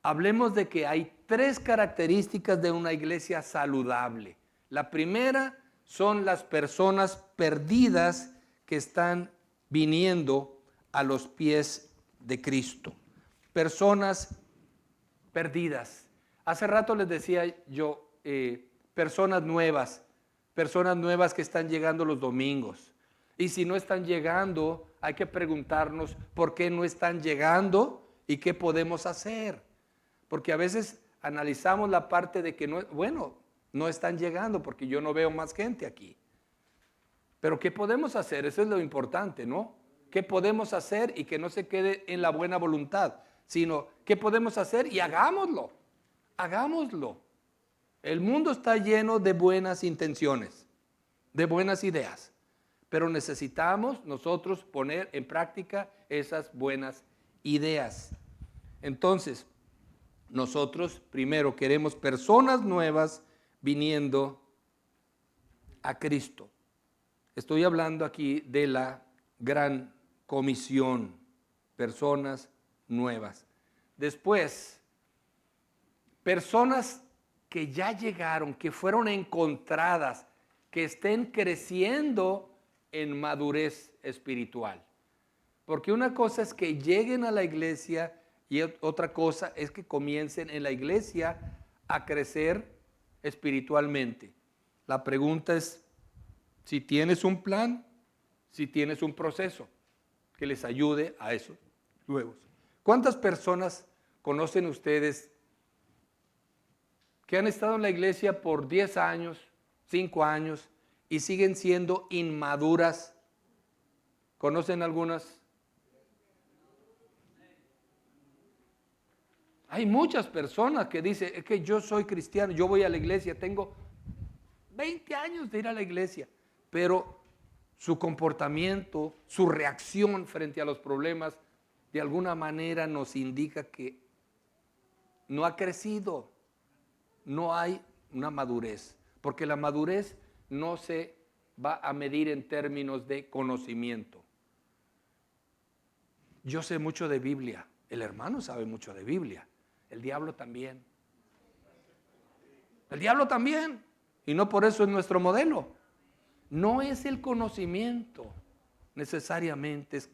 hablemos de que hay 3 características de una iglesia saludable. La primera son las personas perdidas que están viniendo a los pies de Cristo. Personas perdidas. Hace rato les decía yo, personas nuevas que están llegando los domingos. Y si no están llegando, hay que preguntarnos por qué no están llegando y qué podemos hacer. Porque a veces analizamos la parte de que no están llegando porque yo no veo más gente aquí. Pero ¿qué podemos hacer? Eso es lo importante, ¿no? ¿Qué podemos hacer y que no se quede en la buena voluntad? Sino, ¿qué podemos hacer? Y hagámoslo. Hagámoslo. El mundo está lleno de buenas intenciones, de buenas ideas. Pero necesitamos nosotros poner en práctica esas buenas ideas. Entonces, nosotros primero queremos personas nuevas viniendo a Cristo. Estoy hablando aquí de la gran comisión, personas nuevas. Después, personas que ya llegaron, que fueron encontradas, que estén creciendo en madurez espiritual. Porque una cosa es que lleguen a la iglesia y otra cosa es que comiencen en la iglesia a crecer espiritualmente. La pregunta es si tienes un plan, si tienes un proceso que les ayude a esos nuevos. ¿Cuántas personas conocen ustedes que han estado en la iglesia por 10 años, 5 años y siguen siendo inmaduras? ¿Conocen algunas? Hay muchas personas que dicen, es que yo soy cristiano, yo voy a la iglesia, tengo 20 años de ir a la iglesia, pero su comportamiento, su reacción frente a los problemas, de alguna manera nos indica que no ha crecido, no hay una madurez, porque la madurez no se va a medir en términos de conocimiento. Yo sé mucho de Biblia, el hermano sabe mucho de Biblia, el diablo también. El diablo también, y no por eso es nuestro modelo. No es el conocimiento necesariamente, es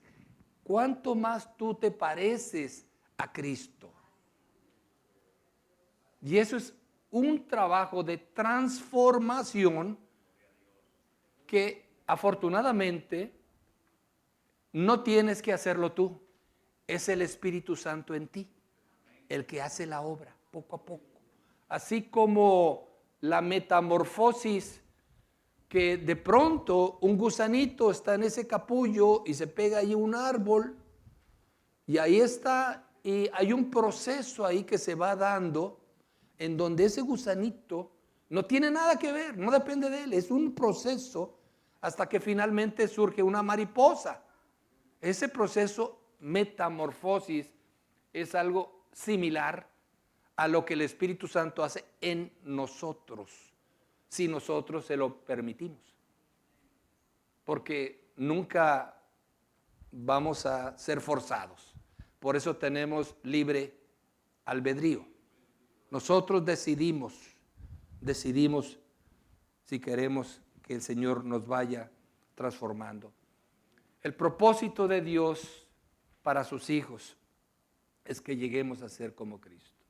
cuánto más tú te pareces a Cristo. Y eso es un trabajo de transformación que afortunadamente no tienes que hacerlo tú. es el Espíritu Santo en ti, el que hace la obra poco a poco. Así como la metamorfosis, que de pronto un gusanito está en ese capullo y se pega ahí un árbol y ahí está, y hay un proceso ahí que se va dando en donde ese gusanito no tiene nada que ver, no depende de él, es un proceso hasta que finalmente surge una mariposa. Ese proceso metamorfosis es algo similar a lo que el Espíritu Santo hace en nosotros, si nosotros se lo permitimos. Porque nunca vamos a ser forzados. Por eso tenemos libre albedrío. Nosotros decidimos si queremos que el Señor nos vaya transformando. El propósito de Dios para sus hijos es que lleguemos a ser como Cristo.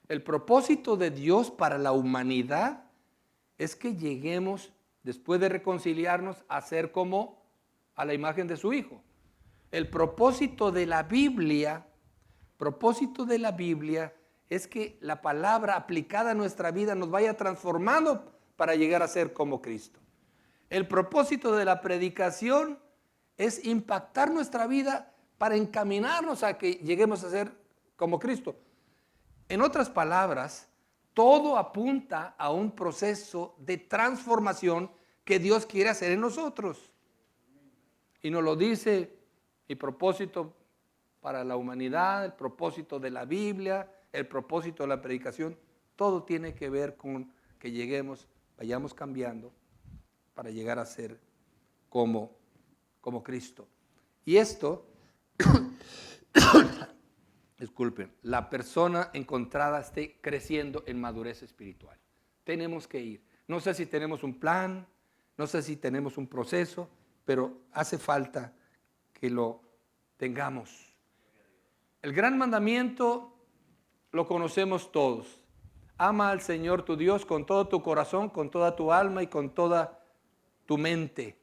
El propósito de Dios para la humanidad es que lleguemos, después de reconciliarnos, a ser como a la imagen de su Hijo. El propósito de la Biblia es que la palabra aplicada a nuestra vida nos vaya transformando para llegar a ser como Cristo. El propósito de la predicación es impactar nuestra vida para encaminarnos a que lleguemos a ser como Cristo. En otras palabras, todo apunta a un proceso de transformación que Dios quiere hacer en nosotros. Y nos lo dice el propósito para la humanidad, el propósito de la Biblia, el propósito de la predicación. Todo tiene que ver con que lleguemos, vayamos cambiando para llegar a ser como Cristo. Y esto, disculpen, la persona encontrada esté creciendo en madurez espiritual. Tenemos que ir. No sé si tenemos un plan, no sé si tenemos un proceso, pero hace falta que lo tengamos. El gran mandamiento lo conocemos todos. Ama al Señor tu Dios con todo tu corazón, con toda tu alma y con toda tu mente.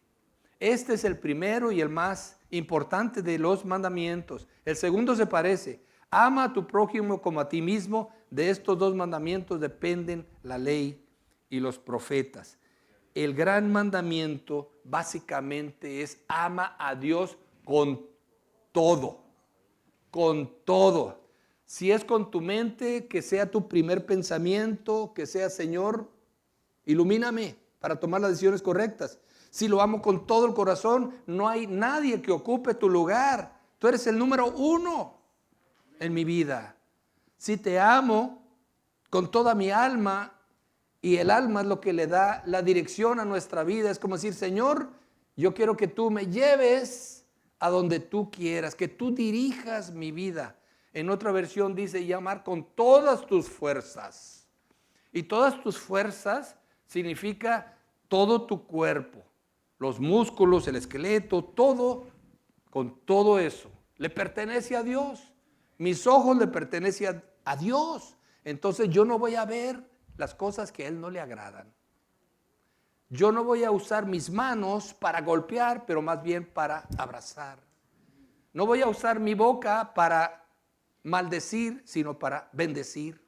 Este es el primero y el más importante de los mandamientos. El segundo se parece. Ama a tu prójimo como a ti mismo. De estos dos mandamientos dependen la ley y los profetas. El gran mandamiento básicamente es ama a Dios con todo. Con todo. Si es con tu mente, que sea tu primer pensamiento, que sea Señor, ilumíname para tomar las decisiones correctas. Si lo amo con todo el corazón, no hay nadie que ocupe tu lugar. Tú eres el número 1 en mi vida. Si te amo con toda mi alma, y el alma es lo que le da la dirección a nuestra vida, es como decir, Señor, yo quiero que tú me lleves a donde tú quieras, que tú dirijas mi vida. En otra versión dice, y amar con todas tus fuerzas. Y todas tus fuerzas significa todo tu cuerpo. Los músculos, el esqueleto, todo, con todo eso, le pertenece a Dios. Mis ojos le pertenecen a Dios. Entonces yo no voy a ver las cosas que a Él no le agradan. Yo no voy a usar mis manos para golpear, pero más bien para abrazar. No voy a usar mi boca para maldecir, sino para bendecir.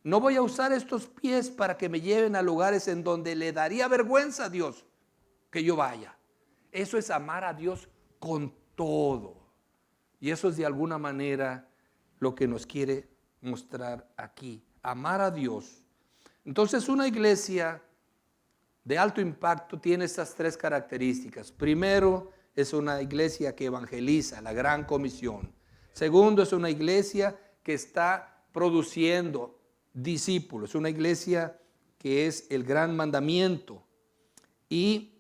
No voy a usar estos pies para que me lleven a lugares en donde le daría vergüenza a Dios que yo vaya. Eso es amar a Dios con todo. Y eso es de alguna manera lo que nos quiere mostrar aquí. Amar a Dios. Entonces una iglesia de alto impacto tiene estas 3 características. Primero, es una iglesia que evangeliza, la gran comisión. Segundo, es una iglesia que está produciendo discípulos. Una iglesia que es el gran mandamiento. Y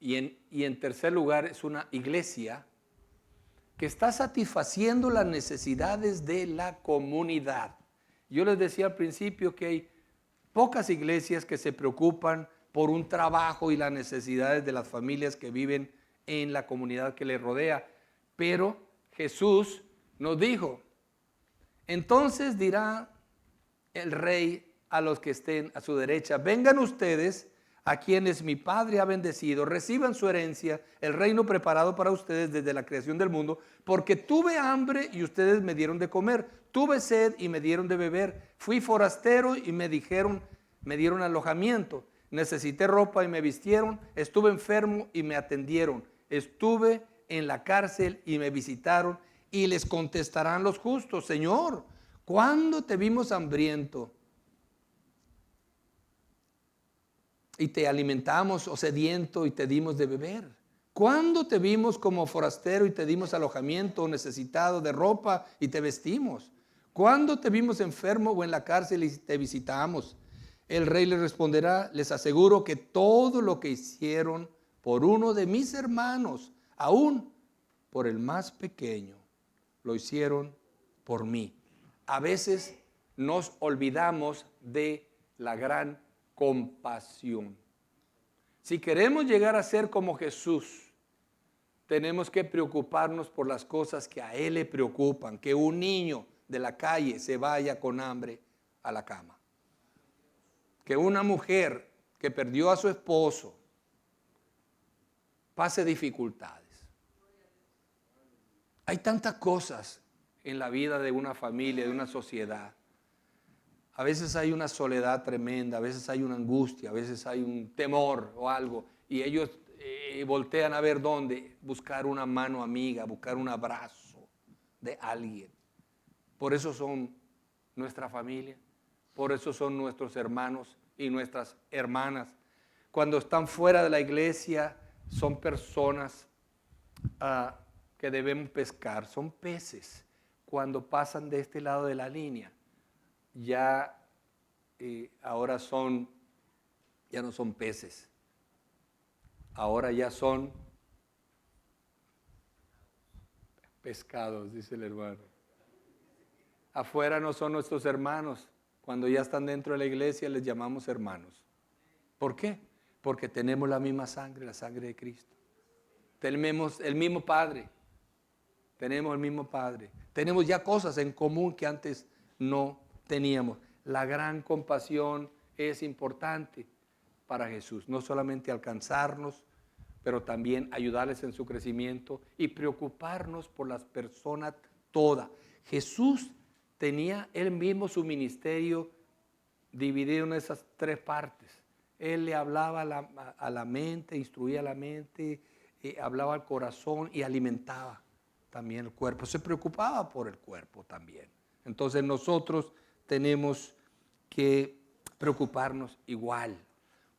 en tercer lugar, es una iglesia que está satisfaciendo las necesidades de la comunidad. Yo les decía al principio que hay pocas iglesias que se preocupan por un trabajo y las necesidades de las familias que viven en la comunidad que les rodea. Pero Jesús nos dijo, entonces dirá el rey a los que estén a su derecha, vengan ustedes a quienes mi Padre ha bendecido, reciban su herencia, el reino preparado para ustedes desde la creación del mundo, porque tuve hambre y ustedes me dieron de comer, tuve sed y me dieron de beber, fui forastero y me dieron alojamiento, necesité ropa y me vistieron, estuve enfermo y me atendieron, estuve en la cárcel y me visitaron, y les contestarán los justos: Señor, ¿cuándo te vimos hambriento y te alimentamos, o sediento y te dimos de beber? ¿Cuándo te vimos como forastero y te dimos alojamiento, o necesitado de ropa y te vestimos? ¿Cuándo te vimos enfermo o en la cárcel y te visitamos? El rey les responderá: les aseguro que todo lo que hicieron por uno de mis hermanos, aún por el más pequeño, lo hicieron por mí. A veces nos olvidamos de la gran compasión. Si queremos llegar a ser como Jesús, tenemos que preocuparnos por las cosas que a Él le preocupan. Que un niño de la calle se vaya con hambre a la cama. Que una mujer que perdió a su esposo pase dificultades. Hay tantas cosas en la vida de una familia, de una sociedad. A veces hay una soledad tremenda, a veces hay una angustia, a veces hay un temor o algo, y ellos voltean a ver dónde, buscar una mano amiga, buscar un abrazo de alguien. Por eso son nuestra familia, por eso son nuestros hermanos y nuestras hermanas. Cuando están fuera de la iglesia, son personas que debemos pescar, son peces. Cuando pasan de este lado de la línea, ya ahora ya no son peces, ahora ya son pescados, dice el hermano. Afuera no son nuestros hermanos, cuando ya están dentro de la iglesia les llamamos hermanos. ¿Por qué? Porque tenemos la misma sangre, la sangre de Cristo. Tenemos el mismo Padre, tenemos ya cosas en común que antes no teníamos. La gran compasión es importante para Jesús, no solamente alcanzarnos, pero también ayudarles en su crecimiento y preocuparnos por las personas todas. Jesús tenía él mismo su ministerio dividido en esas tres partes. Él le hablaba a la mente, instruía a la mente, hablaba al corazón y alimentaba también el cuerpo. Se preocupaba por el cuerpo también. Entonces nosotros tenemos que preocuparnos igual.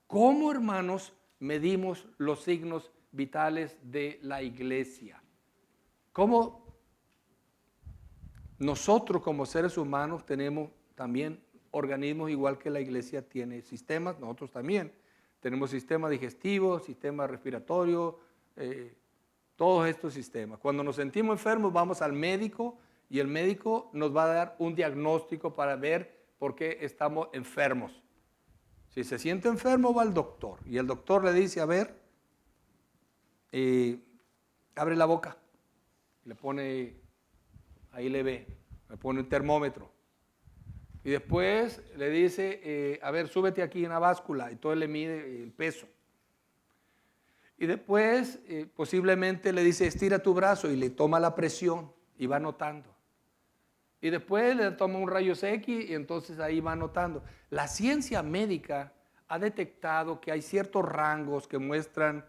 ¿Cómo, hermanos, medimos los signos vitales de la iglesia? ¿Cómo nosotros como seres humanos tenemos también organismos igual que la iglesia tiene sistemas? Nosotros también tenemos sistema digestivo, sistema respiratorio, todos estos sistemas. Cuando nos sentimos enfermos vamos al médico y el médico nos va a dar un diagnóstico para ver por qué estamos enfermos. Si se siente enfermo va al doctor y el doctor le dice: a ver, abre la boca, le pone, ahí le pone un termómetro y después le dice: a ver, súbete aquí en la báscula, y entonces le mide el peso. Y después posiblemente le dice: estira tu brazo, y le toma la presión y va notando. Y después le toma un rayos X y entonces ahí va notando. La ciencia médica ha detectado que hay ciertos rangos que muestran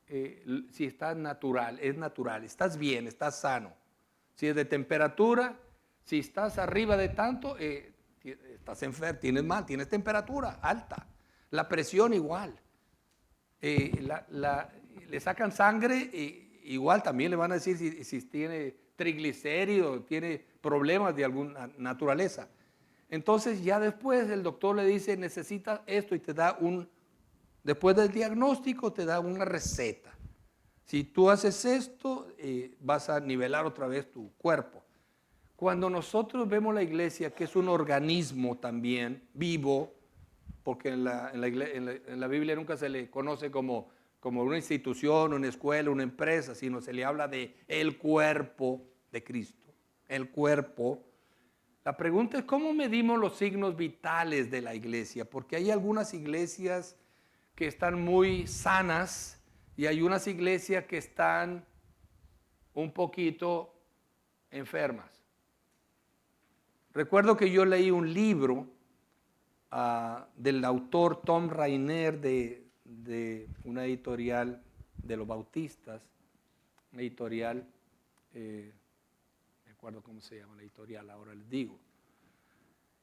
si estás natural, estás bien, estás sano. Si es de temperatura, si estás arriba de tanto, estás enfermo, tienes temperatura alta. La presión igual. Le sacan sangre, igual también le van a decir si tiene triglicéridos, tiene problemas de alguna naturaleza. Entonces ya después el doctor le dice: necesitas esto, y te da después del diagnóstico te da una receta. Si tú haces esto, vas a nivelar otra vez tu cuerpo. Cuando nosotros vemos la iglesia, que es un organismo también vivo, porque en la Biblia nunca se le conoce como una institución, una escuela, una empresa, sino se le habla de el cuerpo de Cristo, el cuerpo. La pregunta es: ¿cómo medimos los signos vitales de la iglesia? Porque hay algunas iglesias que están muy sanas y hay unas iglesias que están un poquito enfermas. Recuerdo que yo leí un libro del autor Tom Rainer de una editorial de los bautistas, una editorial, me acuerdo cómo se llama la editorial, ahora les digo.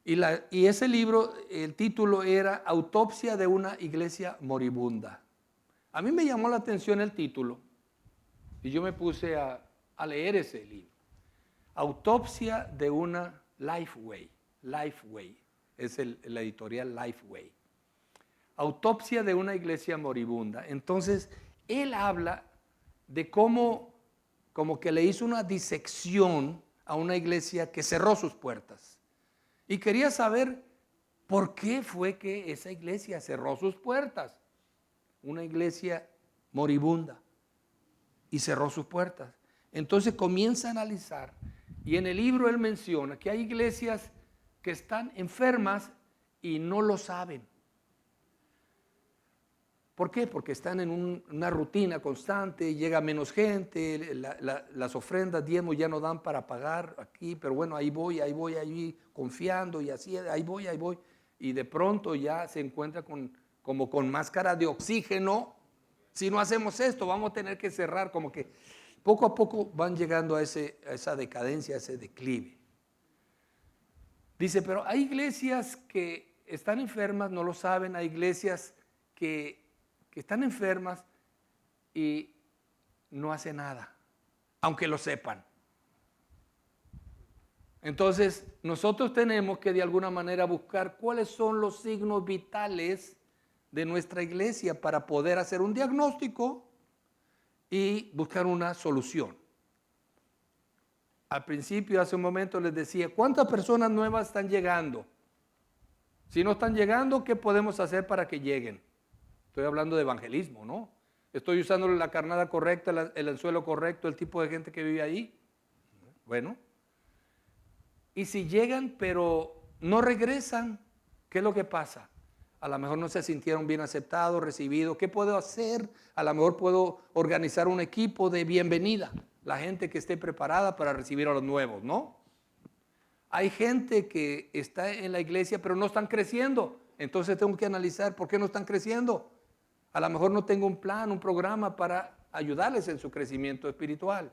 Y ese libro, el título era Autopsia de una iglesia moribunda. A mí me llamó la atención el título y yo me puse a leer ese libro. Autopsia de una Lifeway. Lifeway es la editorial Lifeway. Autopsia de una iglesia moribunda. Entonces, él habla de cómo como que le hizo una disección a una iglesia que cerró sus puertas. Y quería saber por qué fue que esa iglesia cerró sus puertas. Una iglesia moribunda. Y cerró sus puertas. Entonces comienza a analizar. Y en el libro él menciona que hay iglesias que están enfermas y no lo saben. ¿Por qué? Porque están en una rutina constante, llega menos gente, las ofrendas, diezmos ya no dan para pagar aquí, pero bueno, ahí voy, confiando y así, ahí voy. Y de pronto ya se encuentra como con máscara de oxígeno. Si no hacemos esto, vamos a tener que cerrar, como que poco a poco van llegando a esa decadencia, a ese declive. Dice, pero hay iglesias que están enfermas, no lo saben, hay iglesias que están enfermas y no hacen nada, aunque lo sepan. Entonces, nosotros tenemos que de alguna manera buscar cuáles son los signos vitales de nuestra iglesia para poder hacer un diagnóstico y buscar una solución. Al principio, hace un momento les decía, ¿cuántas personas nuevas están llegando? Si no están llegando, ¿qué podemos hacer para que lleguen? Estoy hablando de evangelismo, ¿no? Estoy usando la carnada correcta, el anzuelo correcto, el tipo de gente que vive ahí. Bueno. Y si llegan pero no regresan, ¿qué es lo que pasa? A lo mejor no se sintieron bien aceptados, recibidos. ¿Qué puedo hacer? A lo mejor puedo organizar un equipo de bienvenida. La gente que esté preparada para recibir a los nuevos, ¿no? Hay gente que está en la iglesia pero no están creciendo. Entonces tengo que analizar por qué no están creciendo. A lo mejor no tengo un plan, un programa para ayudarles en su crecimiento espiritual.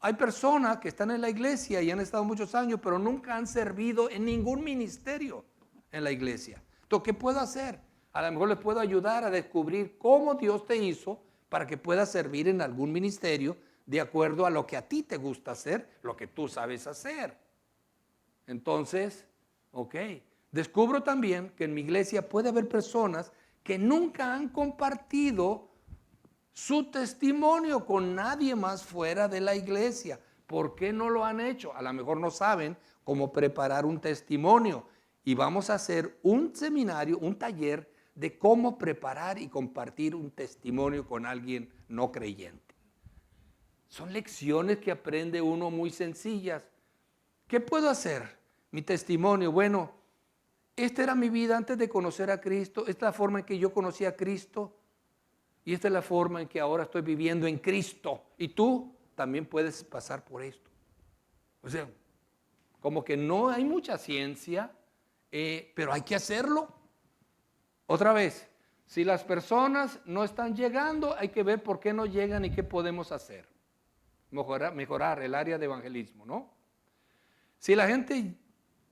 Hay personas que están en la iglesia y han estado muchos años, pero nunca han servido en ningún ministerio en la iglesia. Entonces, ¿qué puedo hacer? A lo mejor les puedo ayudar a descubrir cómo Dios te hizo para que puedas servir en algún ministerio de acuerdo a lo que a ti te gusta hacer, lo que tú sabes hacer. Entonces, ok. Descubro también que en mi iglesia puede haber personas que nunca han compartido su testimonio con nadie más fuera de la iglesia. ¿Por qué no lo han hecho? A lo mejor no saben cómo preparar un testimonio. Y vamos a hacer un seminario, un taller de cómo preparar y compartir un testimonio con alguien no creyente. Son lecciones que aprende uno muy sencillas. ¿Qué puedo hacer? Mi testimonio, bueno, esta era mi vida antes de conocer a Cristo, esta es la forma en que yo conocí a Cristo y esta es la forma en que ahora estoy viviendo en Cristo. Y tú también puedes pasar por esto. O sea, como que no hay mucha ciencia, pero hay que hacerlo. Otra vez, si las personas no están llegando, hay que ver por qué no llegan y qué podemos hacer. Mejorar el área de evangelismo, ¿no? Si la gente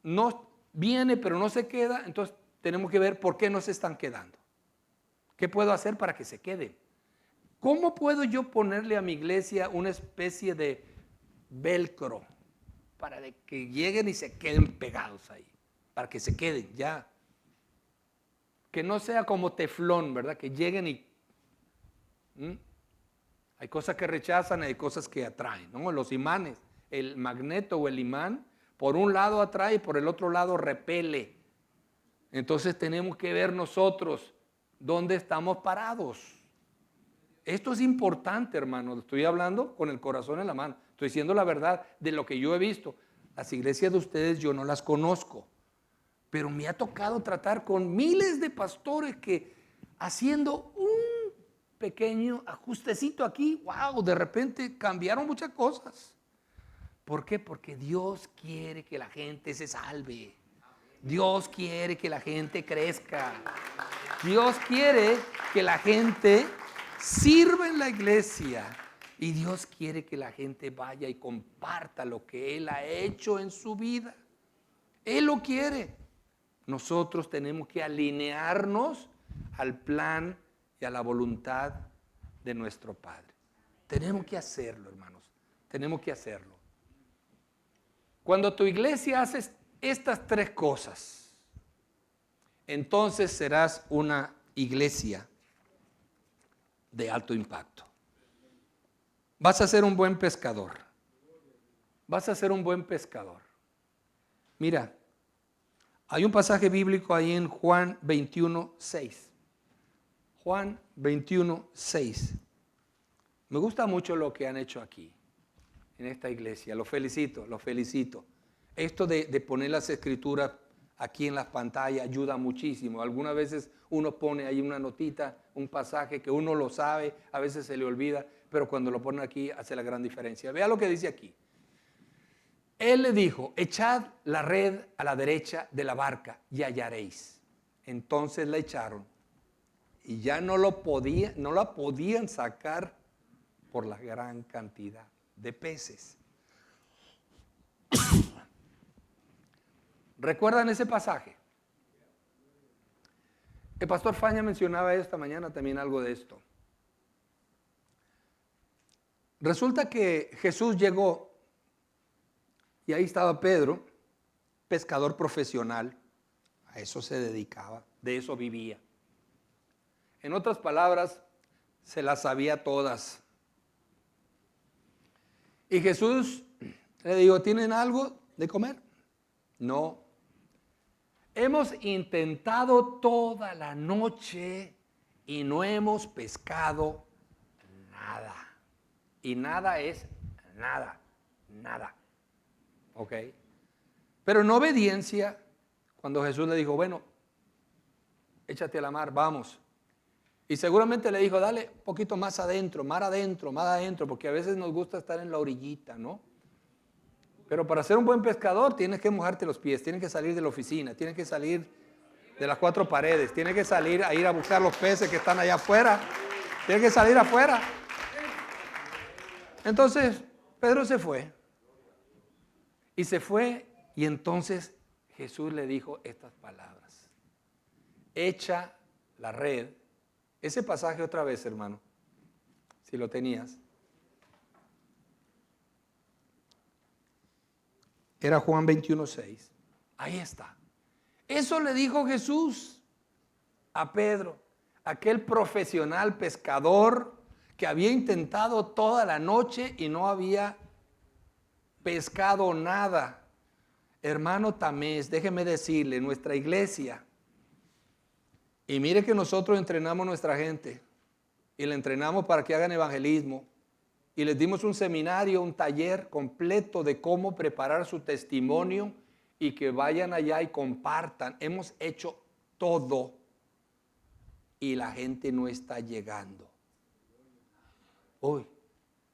no viene pero no se queda, entonces tenemos que ver por qué no se están quedando. ¿Qué puedo hacer para que se queden? ¿Cómo puedo yo ponerle a mi iglesia una especie de velcro para que lleguen y se queden pegados ahí? Para que se queden ya. Que no sea como teflón, ¿verdad? Que lleguen y... Hay cosas que rechazan, hay cosas que atraen, ¿no? Los imanes, el magneto o el imán, por un lado atrae y por el otro lado repele. Entonces tenemos que ver nosotros dónde estamos parados. Esto es importante, hermano. Estoy hablando con el corazón en la mano. Estoy diciendo la verdad de lo que yo he visto. Las iglesias de ustedes yo no las conozco, pero me ha tocado tratar con miles de pastores que haciendo un pequeño ajustecito aquí, wow, de repente cambiaron muchas cosas. ¿Por qué? Porque Dios quiere que la gente se salve. Dios quiere que la gente crezca. Dios quiere que la gente sirva en la iglesia. Y Dios quiere que la gente vaya y comparta lo que Él ha hecho en su vida. Él lo quiere. Nosotros tenemos que alinearnos al plan y a la voluntad de nuestro Padre. Tenemos que hacerlo, hermanos. Tenemos que hacerlo. Cuando tu iglesia hace estas tres cosas, entonces serás una iglesia de alto impacto. Vas a ser un buen pescador. Vas a ser un buen pescador. Mira, hay un pasaje bíblico ahí en Juan 21:6. Juan 21:6. Me gusta mucho lo que han hecho aquí, en esta iglesia. Los felicito, los felicito. Esto de poner las escrituras aquí en las pantallas ayuda muchísimo. Algunas veces uno pone ahí una notita, un pasaje que uno lo sabe, a veces se le olvida, pero cuando lo ponen aquí hace la gran diferencia. Vea lo que dice aquí. Él le dijo, echad la red a la derecha de la barca y hallaréis. Entonces la echaron y ya no la podían sacar por la gran cantidad de peces. ¿Recuerdan ese pasaje? El pastor Faña mencionaba esta mañana también algo de esto. Resulta que Jesús llegó y ahí estaba Pedro, pescador profesional, a eso se dedicaba, de eso vivía. En otras palabras, se las sabía todas. Y Jesús le dijo, ¿tienen algo de comer? No. Hemos intentado toda la noche y no hemos pescado nada. Y nada es nada, nada. ¿Ok? Pero en obediencia, cuando Jesús le dijo, bueno, échate a la mar, vamos. Y seguramente le dijo, dale un poquito más adentro, porque a veces nos gusta estar en la orillita, ¿no? Pero para ser un buen pescador tienes que mojarte los pies, tienes que salir de la oficina, tienes que salir de las cuatro paredes, tienes que salir a ir a buscar los peces que están allá afuera, tienes que salir afuera. Entonces Pedro se fue y entonces Jesús le dijo estas palabras. Echa la red. Ese pasaje otra vez, hermano, si lo tenías. Era Juan 21:6. Ahí está. Eso le dijo Jesús a Pedro, aquel profesional pescador que había intentado toda la noche y no había pescado nada. Hermano Tamés, déjeme decirle, nuestra iglesia, y mire que nosotros entrenamos a nuestra gente y le entrenamos para que hagan evangelismo. Y les dimos un seminario, un taller completo de cómo preparar su testimonio y que vayan allá y compartan. Hemos hecho todo y la gente no está llegando. Uy,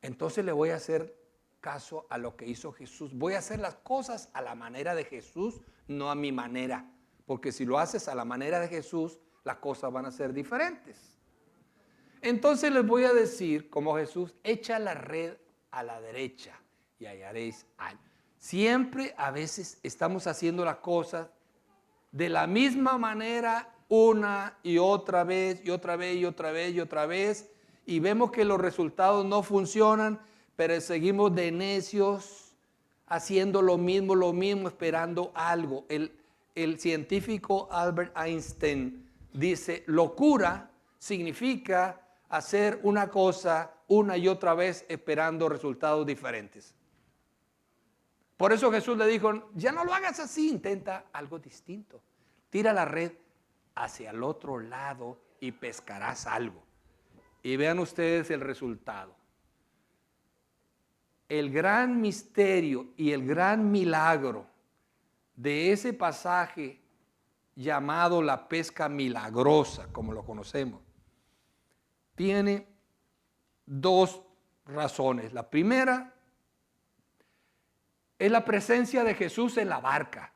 entonces le voy a hacer caso a lo que hizo Jesús. Voy a hacer las cosas a la manera de Jesús, no a mi manera. Porque si lo haces a la manera de Jesús, las cosas van a ser diferentes. Entonces les voy a decir, como Jesús, echa la red a la derecha y hallaréis algo. Siempre a veces estamos haciendo las cosas de la misma manera una y otra vez y otra vez y otra vez y otra vez y vemos que los resultados no funcionan, pero seguimos de necios haciendo lo mismo, esperando algo. El científico Albert Einstein dice, locura significa hacer una cosa una y otra vez esperando resultados diferentes. Por eso Jesús le dijo, ya no lo hagas así, intenta algo distinto. Tira la red hacia el otro lado y pescarás algo. Y vean ustedes el resultado. El gran misterio y el gran milagro de ese pasaje llamado la pesca milagrosa, como lo conocemos, tiene dos razones. La primera es la presencia de Jesús en la barca.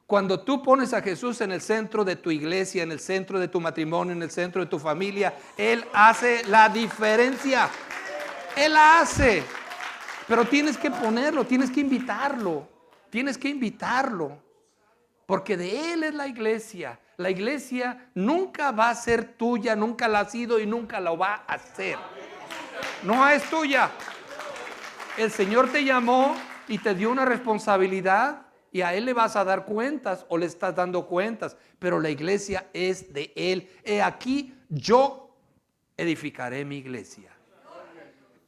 Cuando tú pones a Jesús en el centro de tu iglesia, en el centro de tu matrimonio, en el centro de tu familia, Él hace la diferencia. Él la hace. Pero tienes que ponerlo, tienes que invitarlo. Tienes que invitarlo. Porque de Él es la iglesia. La iglesia nunca va a ser tuya, nunca la ha sido y nunca lo va a hacer. No es tuya. El Señor te llamó y te dio una responsabilidad y a Él le vas a dar cuentas o le estás dando cuentas. Pero la iglesia es de Él. He aquí, yo edificaré mi iglesia.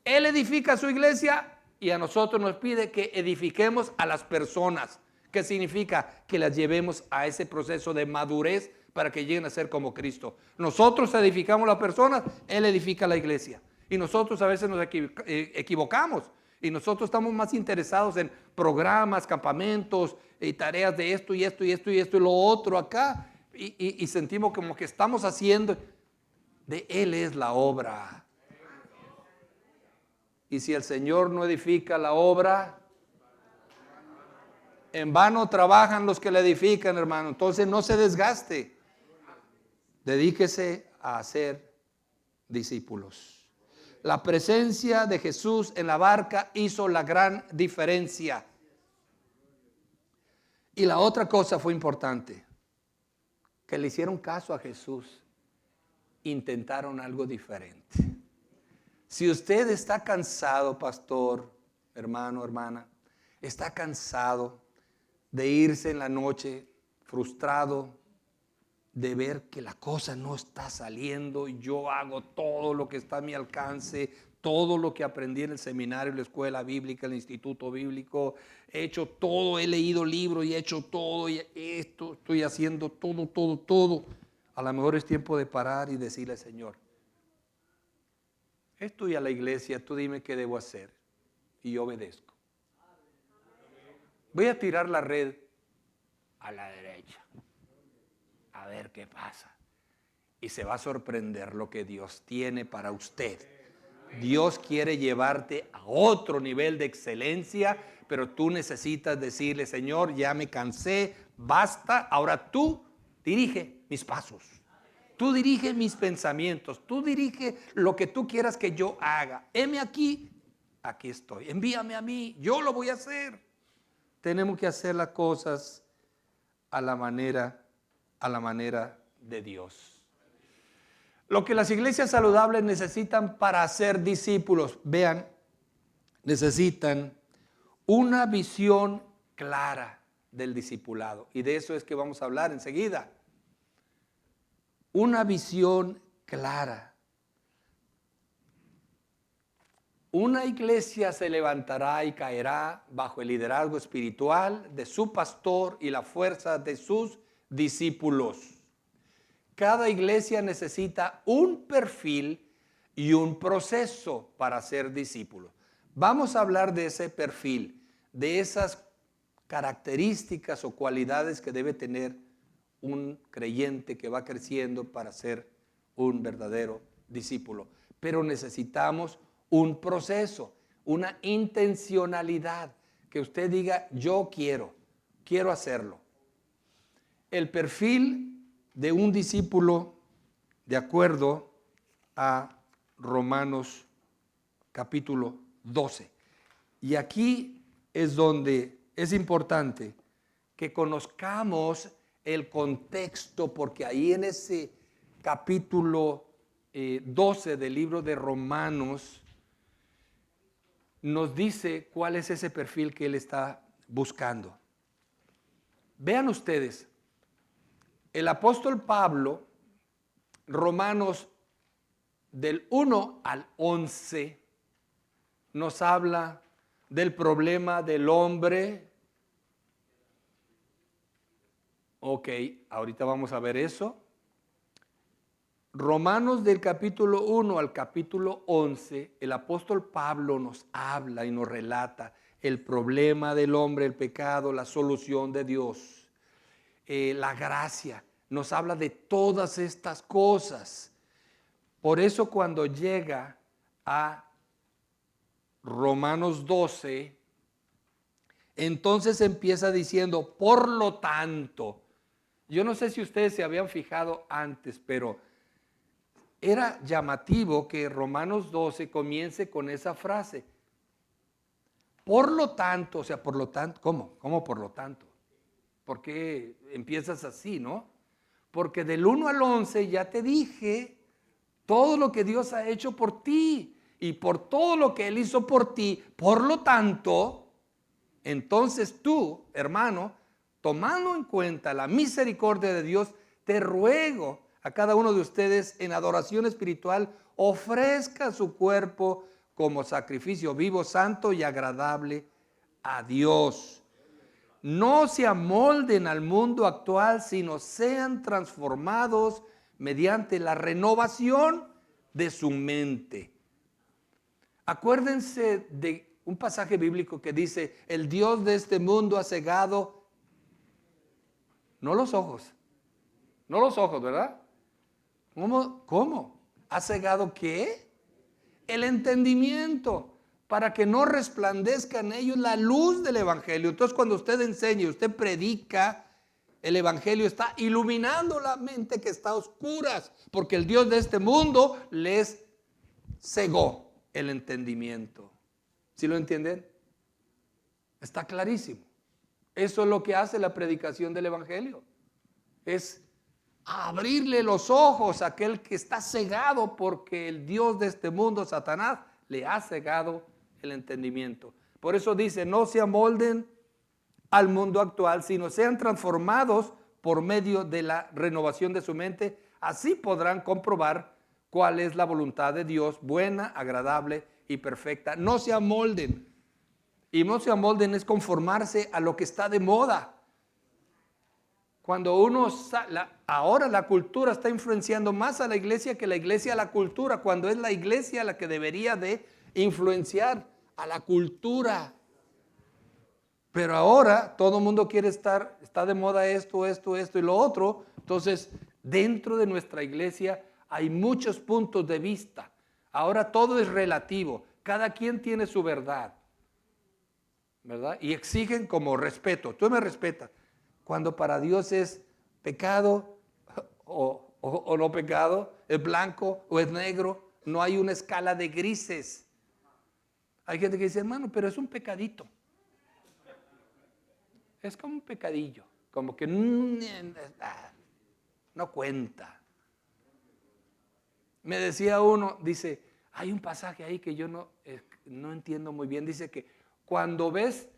Él edifica su iglesia y a nosotros nos pide que edifiquemos a las personas. ¿Qué significa? Que las llevemos a ese proceso de madurez para que lleguen a ser como Cristo. Nosotros edificamos a las personas, Él edifica la iglesia. Y nosotros a veces nos equivocamos. Y nosotros estamos más interesados en programas, campamentos, y tareas de esto y esto y esto y esto y lo otro acá. Y sentimos como que estamos haciendo. De Él es la obra. Y si el Señor no edifica la obra, en vano trabajan los que la edifican, hermano. Entonces no se desgaste. Dedíquese a hacer discípulos. La presencia de Jesús en la barca hizo la gran diferencia. Y la otra cosa fue importante, que le hicieron caso a Jesús, intentaron algo diferente. Si usted está cansado, pastor, hermano, hermana, está cansado de irse en la noche frustrado, de ver que la cosa no está saliendo, yo hago todo lo que está a mi alcance, todo lo que aprendí en el seminario, en la escuela bíblica, el instituto bíblico, he hecho todo, he leído libros y he hecho todo, y esto, estoy haciendo todo. A lo mejor es tiempo de parar y decirle, Señor, estoy a la iglesia, tú dime qué debo hacer y yo obedezco. Voy a tirar la red a la derecha. A ver qué pasa. Y se va a sorprender lo que Dios tiene para usted. Dios quiere llevarte a otro nivel de excelencia, pero tú necesitas decirle, Señor, ya me cansé, basta, ahora tú dirige mis pasos. Tú dirige mis pensamientos, tú dirige lo que tú quieras que yo haga. Heme aquí, aquí estoy. Envíame a mí, yo lo voy a hacer. Tenemos que hacer las cosas a la manera de Dios. Lo que las iglesias saludables necesitan para ser discípulos, vean, necesitan una visión clara del discipulado. Y de eso es que vamos a hablar enseguida. Una visión clara. Una iglesia se levantará y caerá bajo el liderazgo espiritual de su pastor y la fuerza de sus discípulos. Cada iglesia necesita un perfil y un proceso para ser discípulos. Vamos a hablar de ese perfil, de esas características o cualidades que debe tener un creyente que va creciendo para ser un verdadero discípulo. Pero necesitamos un proceso, una intencionalidad, que usted diga, yo quiero hacerlo. El perfil de un discípulo, de acuerdo a Romanos capítulo 12. Y aquí es donde es importante que conozcamos el contexto, porque ahí en ese capítulo 12 del libro de Romanos nos dice cuál es ese perfil que él está buscando. Vean ustedes, el apóstol Pablo, Romanos del 1 al 11, nos habla del problema del hombre. Ok, ahorita vamos a ver eso. Romanos del capítulo 1 al capítulo 11, el apóstol Pablo nos habla y nos relata el problema del hombre, el pecado, la solución de Dios, la gracia. Nos habla de todas estas cosas. Por eso cuando llega a Romanos 12, entonces empieza diciendo, por lo tanto, yo no sé si ustedes se habían fijado antes, pero era llamativo que Romanos 12 comience con esa frase. Por lo tanto, o sea, por lo tanto, ¿cómo? ¿Cómo por lo tanto? ¿Por qué empiezas así, no? Porque del 1 al 11 ya te dije todo lo que Dios ha hecho por ti y por todo lo que Él hizo por ti. Por lo tanto, entonces tú, hermano, tomando en cuenta la misericordia de Dios, te ruego a cada uno de ustedes en adoración espiritual, ofrezca su cuerpo como sacrificio vivo, santo y agradable a Dios. No se amolden al mundo actual, sino sean transformados mediante la renovación de su mente. Acuérdense de un pasaje bíblico que dice, el Dios de este mundo ha cegado, no los ojos, ¿verdad? ¿Cómo? ¿Ha cegado qué? El entendimiento, para que no resplandezca en ellos la luz del Evangelio. Entonces cuando usted enseña, usted predica, el Evangelio está iluminando la mente que está a oscuras, porque el Dios de este mundo les cegó el entendimiento. ¿Sí lo entienden? Está clarísimo. Eso es lo que hace la predicación del Evangelio. Es abrirle los ojos a aquel que está cegado porque el Dios de este mundo, Satanás, le ha cegado el entendimiento. Por eso dice, no se amolden al mundo actual, sino sean transformados por medio de la renovación de su mente. Así podrán comprobar cuál es la voluntad de Dios, buena, agradable y perfecta. No se amolden. Y no se amolden es conformarse a lo que está de moda. Cuando ahora la cultura está influenciando más a la iglesia que la iglesia a la cultura, cuando es la iglesia la que debería de influenciar a la cultura. Pero ahora todo el mundo quiere está de moda esto y lo otro. Entonces, dentro de nuestra iglesia hay muchos puntos de vista. Ahora todo es relativo. Cada quien tiene su verdad, ¿verdad? Y exigen como respeto. Tú me respetas. Cuando para Dios es pecado o no pecado, es blanco o es negro, no hay una escala de grises. Hay gente que dice, hermano, pero es un pecadito. Es como un pecadillo, como que no cuenta. Me decía uno, dice, hay un pasaje ahí que yo no entiendo muy bien. Dice que cuando ves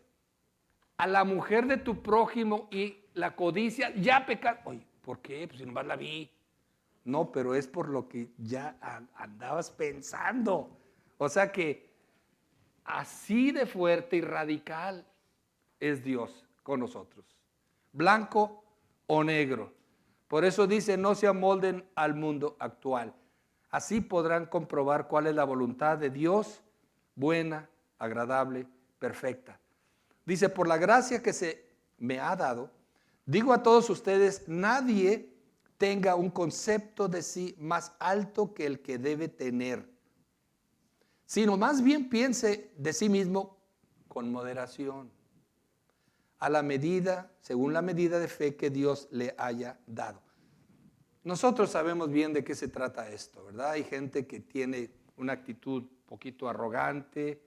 a la mujer de tu prójimo y la codicia, ya pecas. Oye, ¿por qué? Pues si nomás la vi. No, pero es por lo que ya andabas pensando. O sea que así de fuerte y radical es Dios con nosotros. Blanco o negro. Por eso dice, no se amolden al mundo actual. Así podrán comprobar cuál es la voluntad de Dios, buena, agradable, perfecta. Dice, por la gracia que se me ha dado, digo a todos ustedes, nadie tenga un concepto de sí más alto que el que debe tener, sino más bien piense de sí mismo con moderación, a la medida, según la medida de fe que Dios le haya dado. Nosotros sabemos bien de qué se trata esto, ¿verdad? Hay gente que tiene una actitud un poquito arrogante,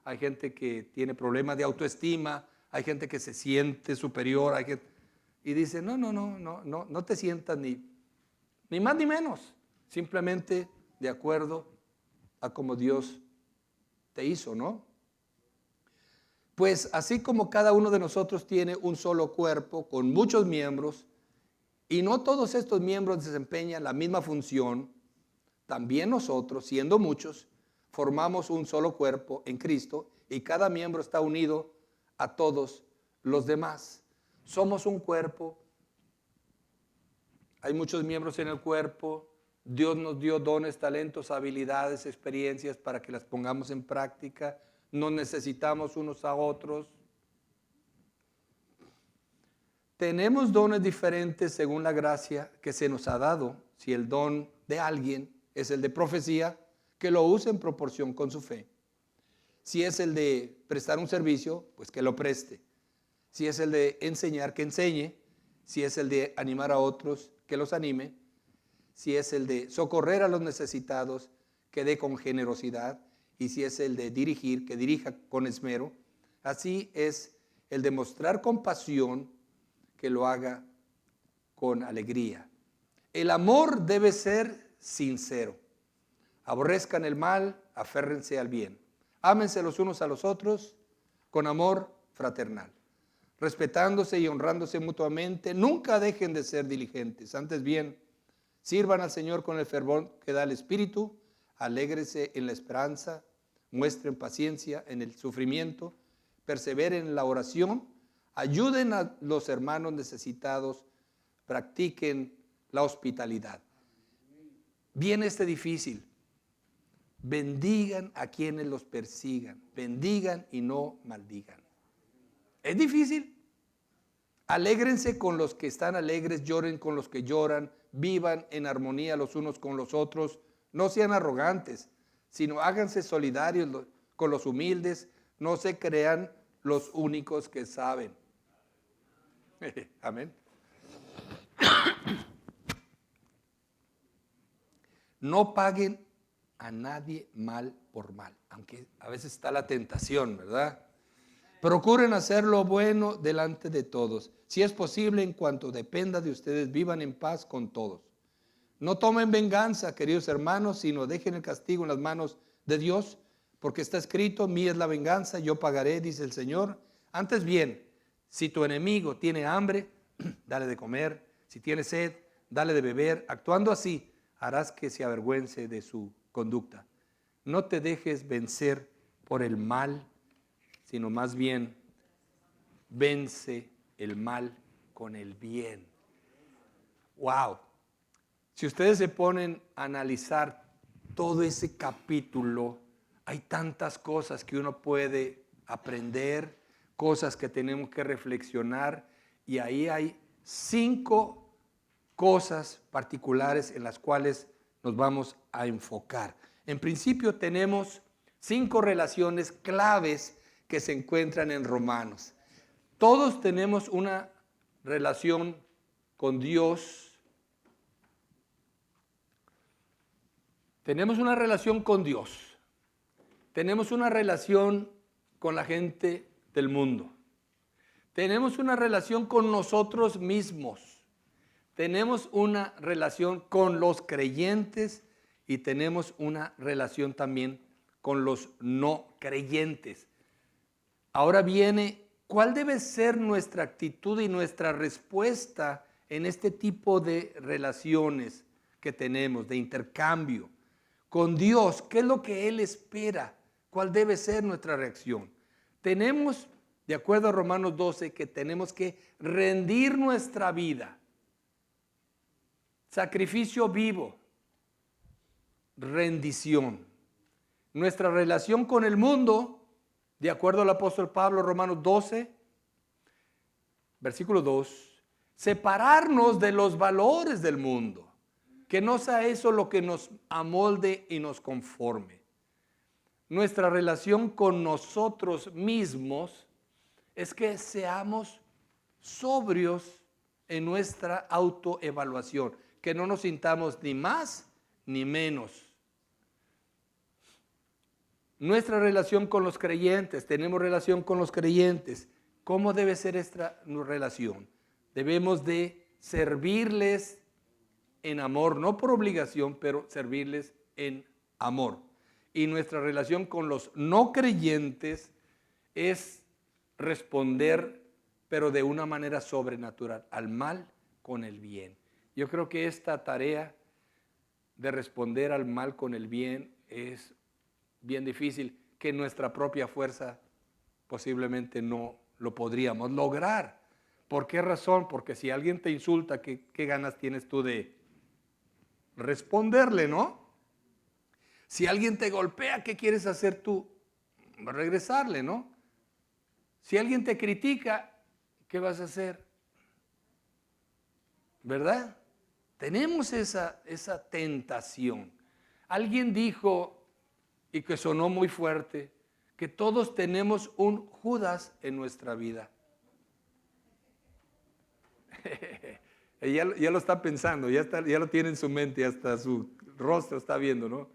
hay gente que tiene problemas de autoestima, hay gente que se siente superior, y dice, no te sientas ni más ni menos, simplemente de acuerdo a como Dios te hizo, ¿no? Pues así como cada uno de nosotros tiene un solo cuerpo con muchos miembros, y no todos estos miembros desempeñan la misma función, también nosotros, siendo muchos, formamos un solo cuerpo en Cristo y cada miembro está unido a todos los demás. Somos un cuerpo, hay muchos miembros en el cuerpo, Dios nos dio dones, talentos, habilidades, experiencias para que las pongamos en práctica, nos necesitamos unos a otros. Tenemos dones diferentes según la gracia que se nos ha dado. Si el don de alguien es el de profecía, que lo use en proporción con su fe. Si es el de prestar un servicio, pues que lo preste. Si es el de enseñar, que enseñe. Si es el de animar a otros, que los anime. Si es el de socorrer a los necesitados, que dé con generosidad. Y si es el de dirigir, que dirija con esmero. Así es el de mostrar compasión, que lo haga con alegría. El amor debe ser sincero. Aborrezcan el mal, aférrense al bien. Ámense los unos a los otros con amor fraternal, respetándose y honrándose mutuamente. Nunca dejen de ser diligentes. Antes bien, sirvan al Señor con el fervor que da el Espíritu. Alégrese en la esperanza. Muestren paciencia en el sufrimiento. Perseveren en la oración. Ayuden a los hermanos necesitados. Practiquen la hospitalidad. Viene este difícil. Bendigan a quienes los persigan. Bendigan y no maldigan. ¿Es difícil? Alégrense con los que están alegres, lloren con los que lloran, vivan en armonía los unos con los otros. No sean arrogantes, sino háganse solidarios con los humildes. No se crean los únicos que saben. Amén. No paguen a nadie mal por mal, aunque a veces está la tentación, ¿verdad? Procuren hacer lo bueno delante de todos. Si es posible, en cuanto dependa de ustedes, vivan en paz con todos. No tomen venganza, queridos hermanos, sino dejen el castigo en las manos de Dios, porque está escrito: mía es la venganza, yo pagaré, dice el Señor. Antes bien, si tu enemigo tiene hambre, dale de comer. Si tiene sed, dale de beber. Actuando así, harás que se avergüence de su conducta. No te dejes vencer por el mal, sino más bien vence el mal con el bien. Wow. Si ustedes se ponen a analizar todo ese capítulo, hay tantas cosas que uno puede aprender, cosas que tenemos que reflexionar, y ahí hay 5 cosas particulares en las cuales nos vamos a enfocar. En principio tenemos 5 relaciones claves que se encuentran en Romanos. Todos tenemos una relación con Dios. Tenemos una relación con Dios. Tenemos una relación con la gente del mundo. Tenemos una relación con nosotros mismos. Tenemos una relación con los creyentes y tenemos una relación también con los no creyentes. Ahora viene, ¿cuál debe ser nuestra actitud y nuestra respuesta en este tipo de relaciones que tenemos, de intercambio? Con Dios, ¿qué es lo que Él espera? ¿Cuál debe ser nuestra reacción? Tenemos, de acuerdo a Romanos 12, que tenemos que rendir nuestra vida. Sacrificio vivo, rendición. Nuestra relación con el mundo, de acuerdo al apóstol Pablo, Romanos 12, versículo 2, separarnos de los valores del mundo, que no sea eso lo que nos amolde y nos conforme. Nuestra relación con nosotros mismos es que seamos sobrios en nuestra autoevaluación, que no nos sintamos ni más ni menos. Nuestra relación con los creyentes, tenemos relación con los creyentes. ¿Cómo debe ser esta relación? Debemos de servirles en amor, no por obligación, pero servirles en amor. Y nuestra relación con los no creyentes es responder, pero de una manera sobrenatural, al mal con el bien. Yo creo que esta tarea de responder al mal con el bien es bien difícil, que nuestra propia fuerza posiblemente no lo podríamos lograr. ¿Por qué razón? Porque si alguien te insulta, ¿qué ganas tienes tú de responderle, no? Si alguien te golpea, ¿qué quieres hacer tú? Regresarle, ¿no? Si alguien te critica, ¿qué vas a hacer? ¿Verdad? Tenemos esa tentación. Alguien dijo, y que sonó muy fuerte, que todos tenemos un Judas en nuestra vida. ya lo está pensando, ya lo tiene en su mente, hasta su rostro está viendo, ¿no?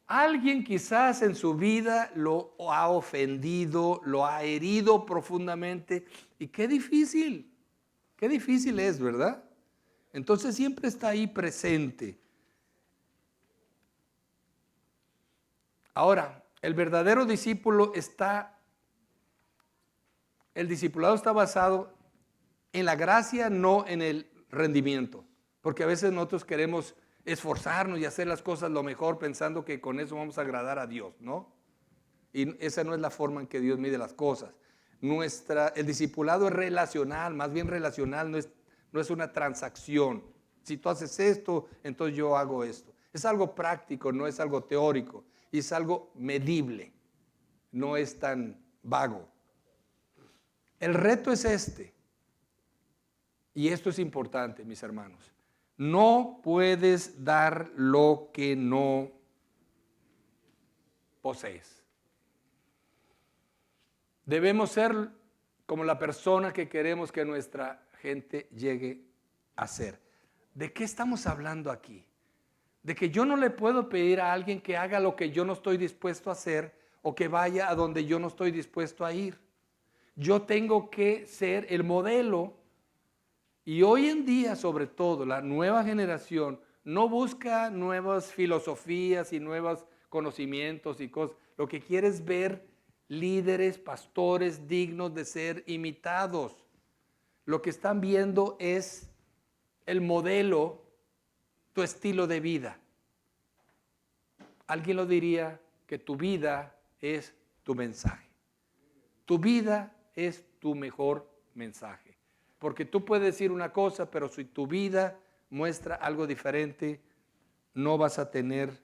Alguien quizás en su vida lo ha ofendido, lo ha herido profundamente. Y qué difícil es, ¿verdad? Entonces siempre está ahí presente. Ahora, el verdadero discípulo el discipulado está basado en la gracia, no en el rendimiento. Porque a veces nosotros queremos esforzarnos y hacer las cosas lo mejor pensando que con eso vamos a agradar a Dios, ¿no? Y esa no es la forma en que Dios mide las cosas. El discipulado es relacional, más bien relacional, no es una transacción. Si tú haces esto, entonces yo hago esto. Es algo práctico, no es algo teórico. Y es algo medible, no es tan vago. El reto es este, y esto es importante, mis hermanos. No puedes dar lo que no posees. Debemos ser como la persona que queremos que nuestra gente llegue a ser. ¿De qué estamos hablando aquí? De que yo no le puedo pedir a alguien que haga lo que yo no estoy dispuesto a hacer o que vaya a donde yo no estoy dispuesto a ir. Yo tengo que ser el modelo. Y hoy en día, sobre todo, la nueva generación no busca nuevas filosofías y nuevos conocimientos y cosas. Lo que quiere es ver líderes, pastores dignos de ser imitados. Lo que están viendo es el modelo, tu estilo de vida. Alguien lo diría que tu vida es tu mensaje. Tu vida es tu mejor mensaje. Porque tú puedes decir una cosa, pero si tu vida muestra algo diferente, no vas a tener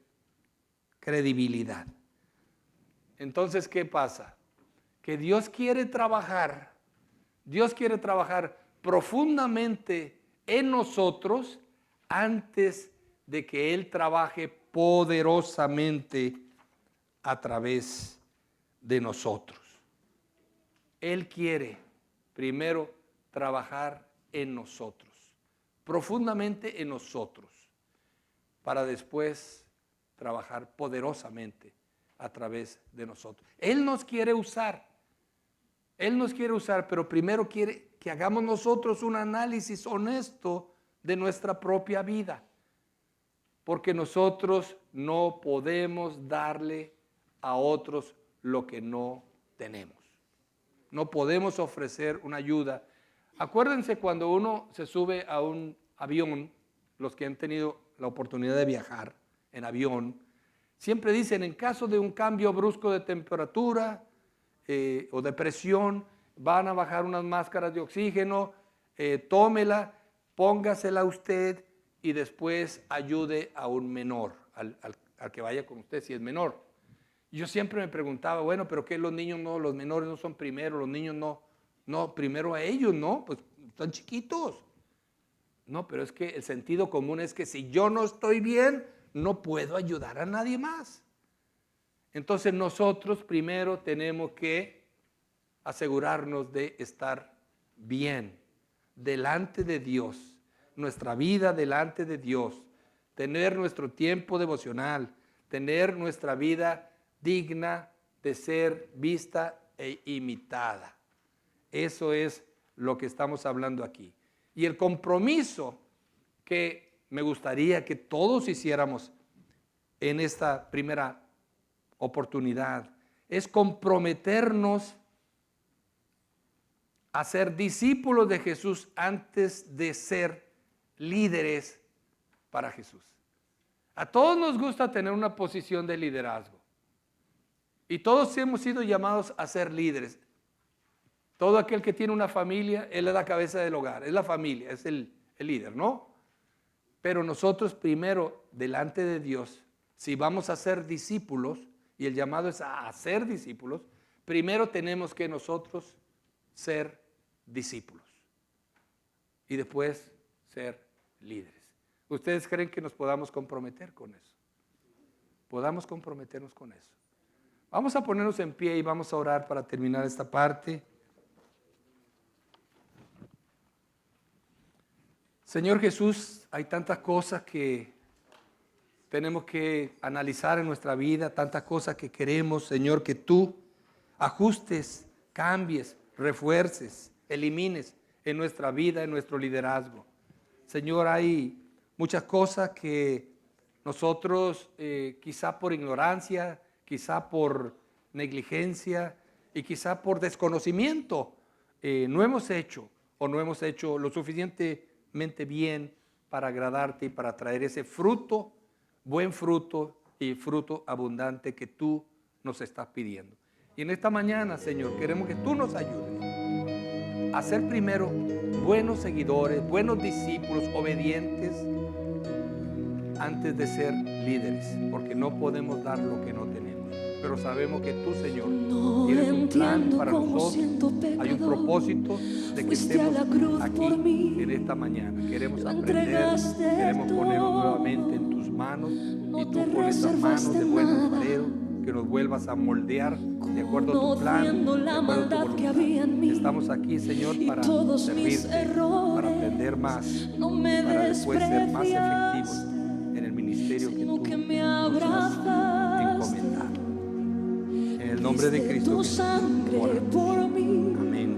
credibilidad. Entonces, ¿qué pasa? Que Dios quiere trabajar profundamente en nosotros antes de que Él trabaje poderosamente a través de nosotros. Él quiere primero trabajar en nosotros, profundamente en nosotros, para después trabajar poderosamente a través de nosotros. Él nos quiere usar, pero primero quiere que hagamos nosotros un análisis honesto de nuestra propia vida, porque nosotros no podemos darle a otros lo que no tenemos. No podemos ofrecer una ayuda. Acuérdense cuando uno se sube a un avión, los que han tenido la oportunidad de viajar en avión, siempre dicen en caso de un cambio brusco de temperatura o de presión, van a bajar unas máscaras de oxígeno, tómela, póngasela usted y después ayude a un menor, al que vaya con usted si es menor. Yo siempre me preguntaba, bueno, pero ¿qué los niños no, los menores no son primero, los niños no, primero a ellos, ¿no? Pues están chiquitos. No, pero es que el sentido común es que si yo no estoy bien, no puedo ayudar a nadie más. Entonces nosotros primero tenemos que asegurarnos de estar bien delante de Dios, nuestra vida delante de Dios, tener nuestro tiempo devocional, tener nuestra vida digna de ser vista e imitada. Eso es lo que estamos hablando aquí. Y el compromiso que me gustaría que todos hiciéramos en esta primera oportunidad es comprometernos a ser discípulos de Jesús antes de ser líderes para Jesús. A todos nos gusta tener una posición de liderazgo. Y todos hemos sido llamados a ser líderes. Todo aquel que tiene una familia, él es la cabeza del hogar, es la familia, es el líder, ¿no? Pero nosotros primero, delante de Dios, si vamos a ser discípulos, y el llamado es a ser discípulos, primero tenemos que nosotros ser discípulos. Y después ser líderes. ¿Ustedes creen que nos podamos comprometer con eso? podamos comprometernos con eso. Vamos a ponernos en pie y vamos a orar para terminar esta parte. Señor Jesús, hay tantas cosas que tenemos que analizar en nuestra vida, tantas cosas que queremos, Señor, que tú ajustes, cambies, refuerces, elimines en nuestra vida, en nuestro liderazgo. Señor, hay muchas cosas que nosotros quizá por ignorancia, quizá por negligencia y quizá por desconocimiento no hemos hecho o no hemos hecho lo suficientemente bien para agradarte y para traer ese fruto, buen fruto y fruto abundante que tú nos estás pidiendo. Y en esta mañana, Señor, queremos que tú nos ayudes a ser primero buenos seguidores, buenos discípulos, obedientes, antes de ser líderes, porque no podemos dar lo que no tenemos. Pero sabemos que tú, Señor, tienes un plan para nosotros. Hay un propósito de que estemos aquí en esta mañana. Queremos aprender, queremos ponernos nuevamente en tus manos y tú con esas manos de buen alfarero que nos vuelvas a moldear de acuerdo a tu plan, de acuerdo a tu voluntad. Estamos aquí, Señor, para servirte, para aprender más, para después ser más efectivos en el ministerio que tú nos has encomendado. En el nombre de Cristo Jesús, oramos. Amén. Amén.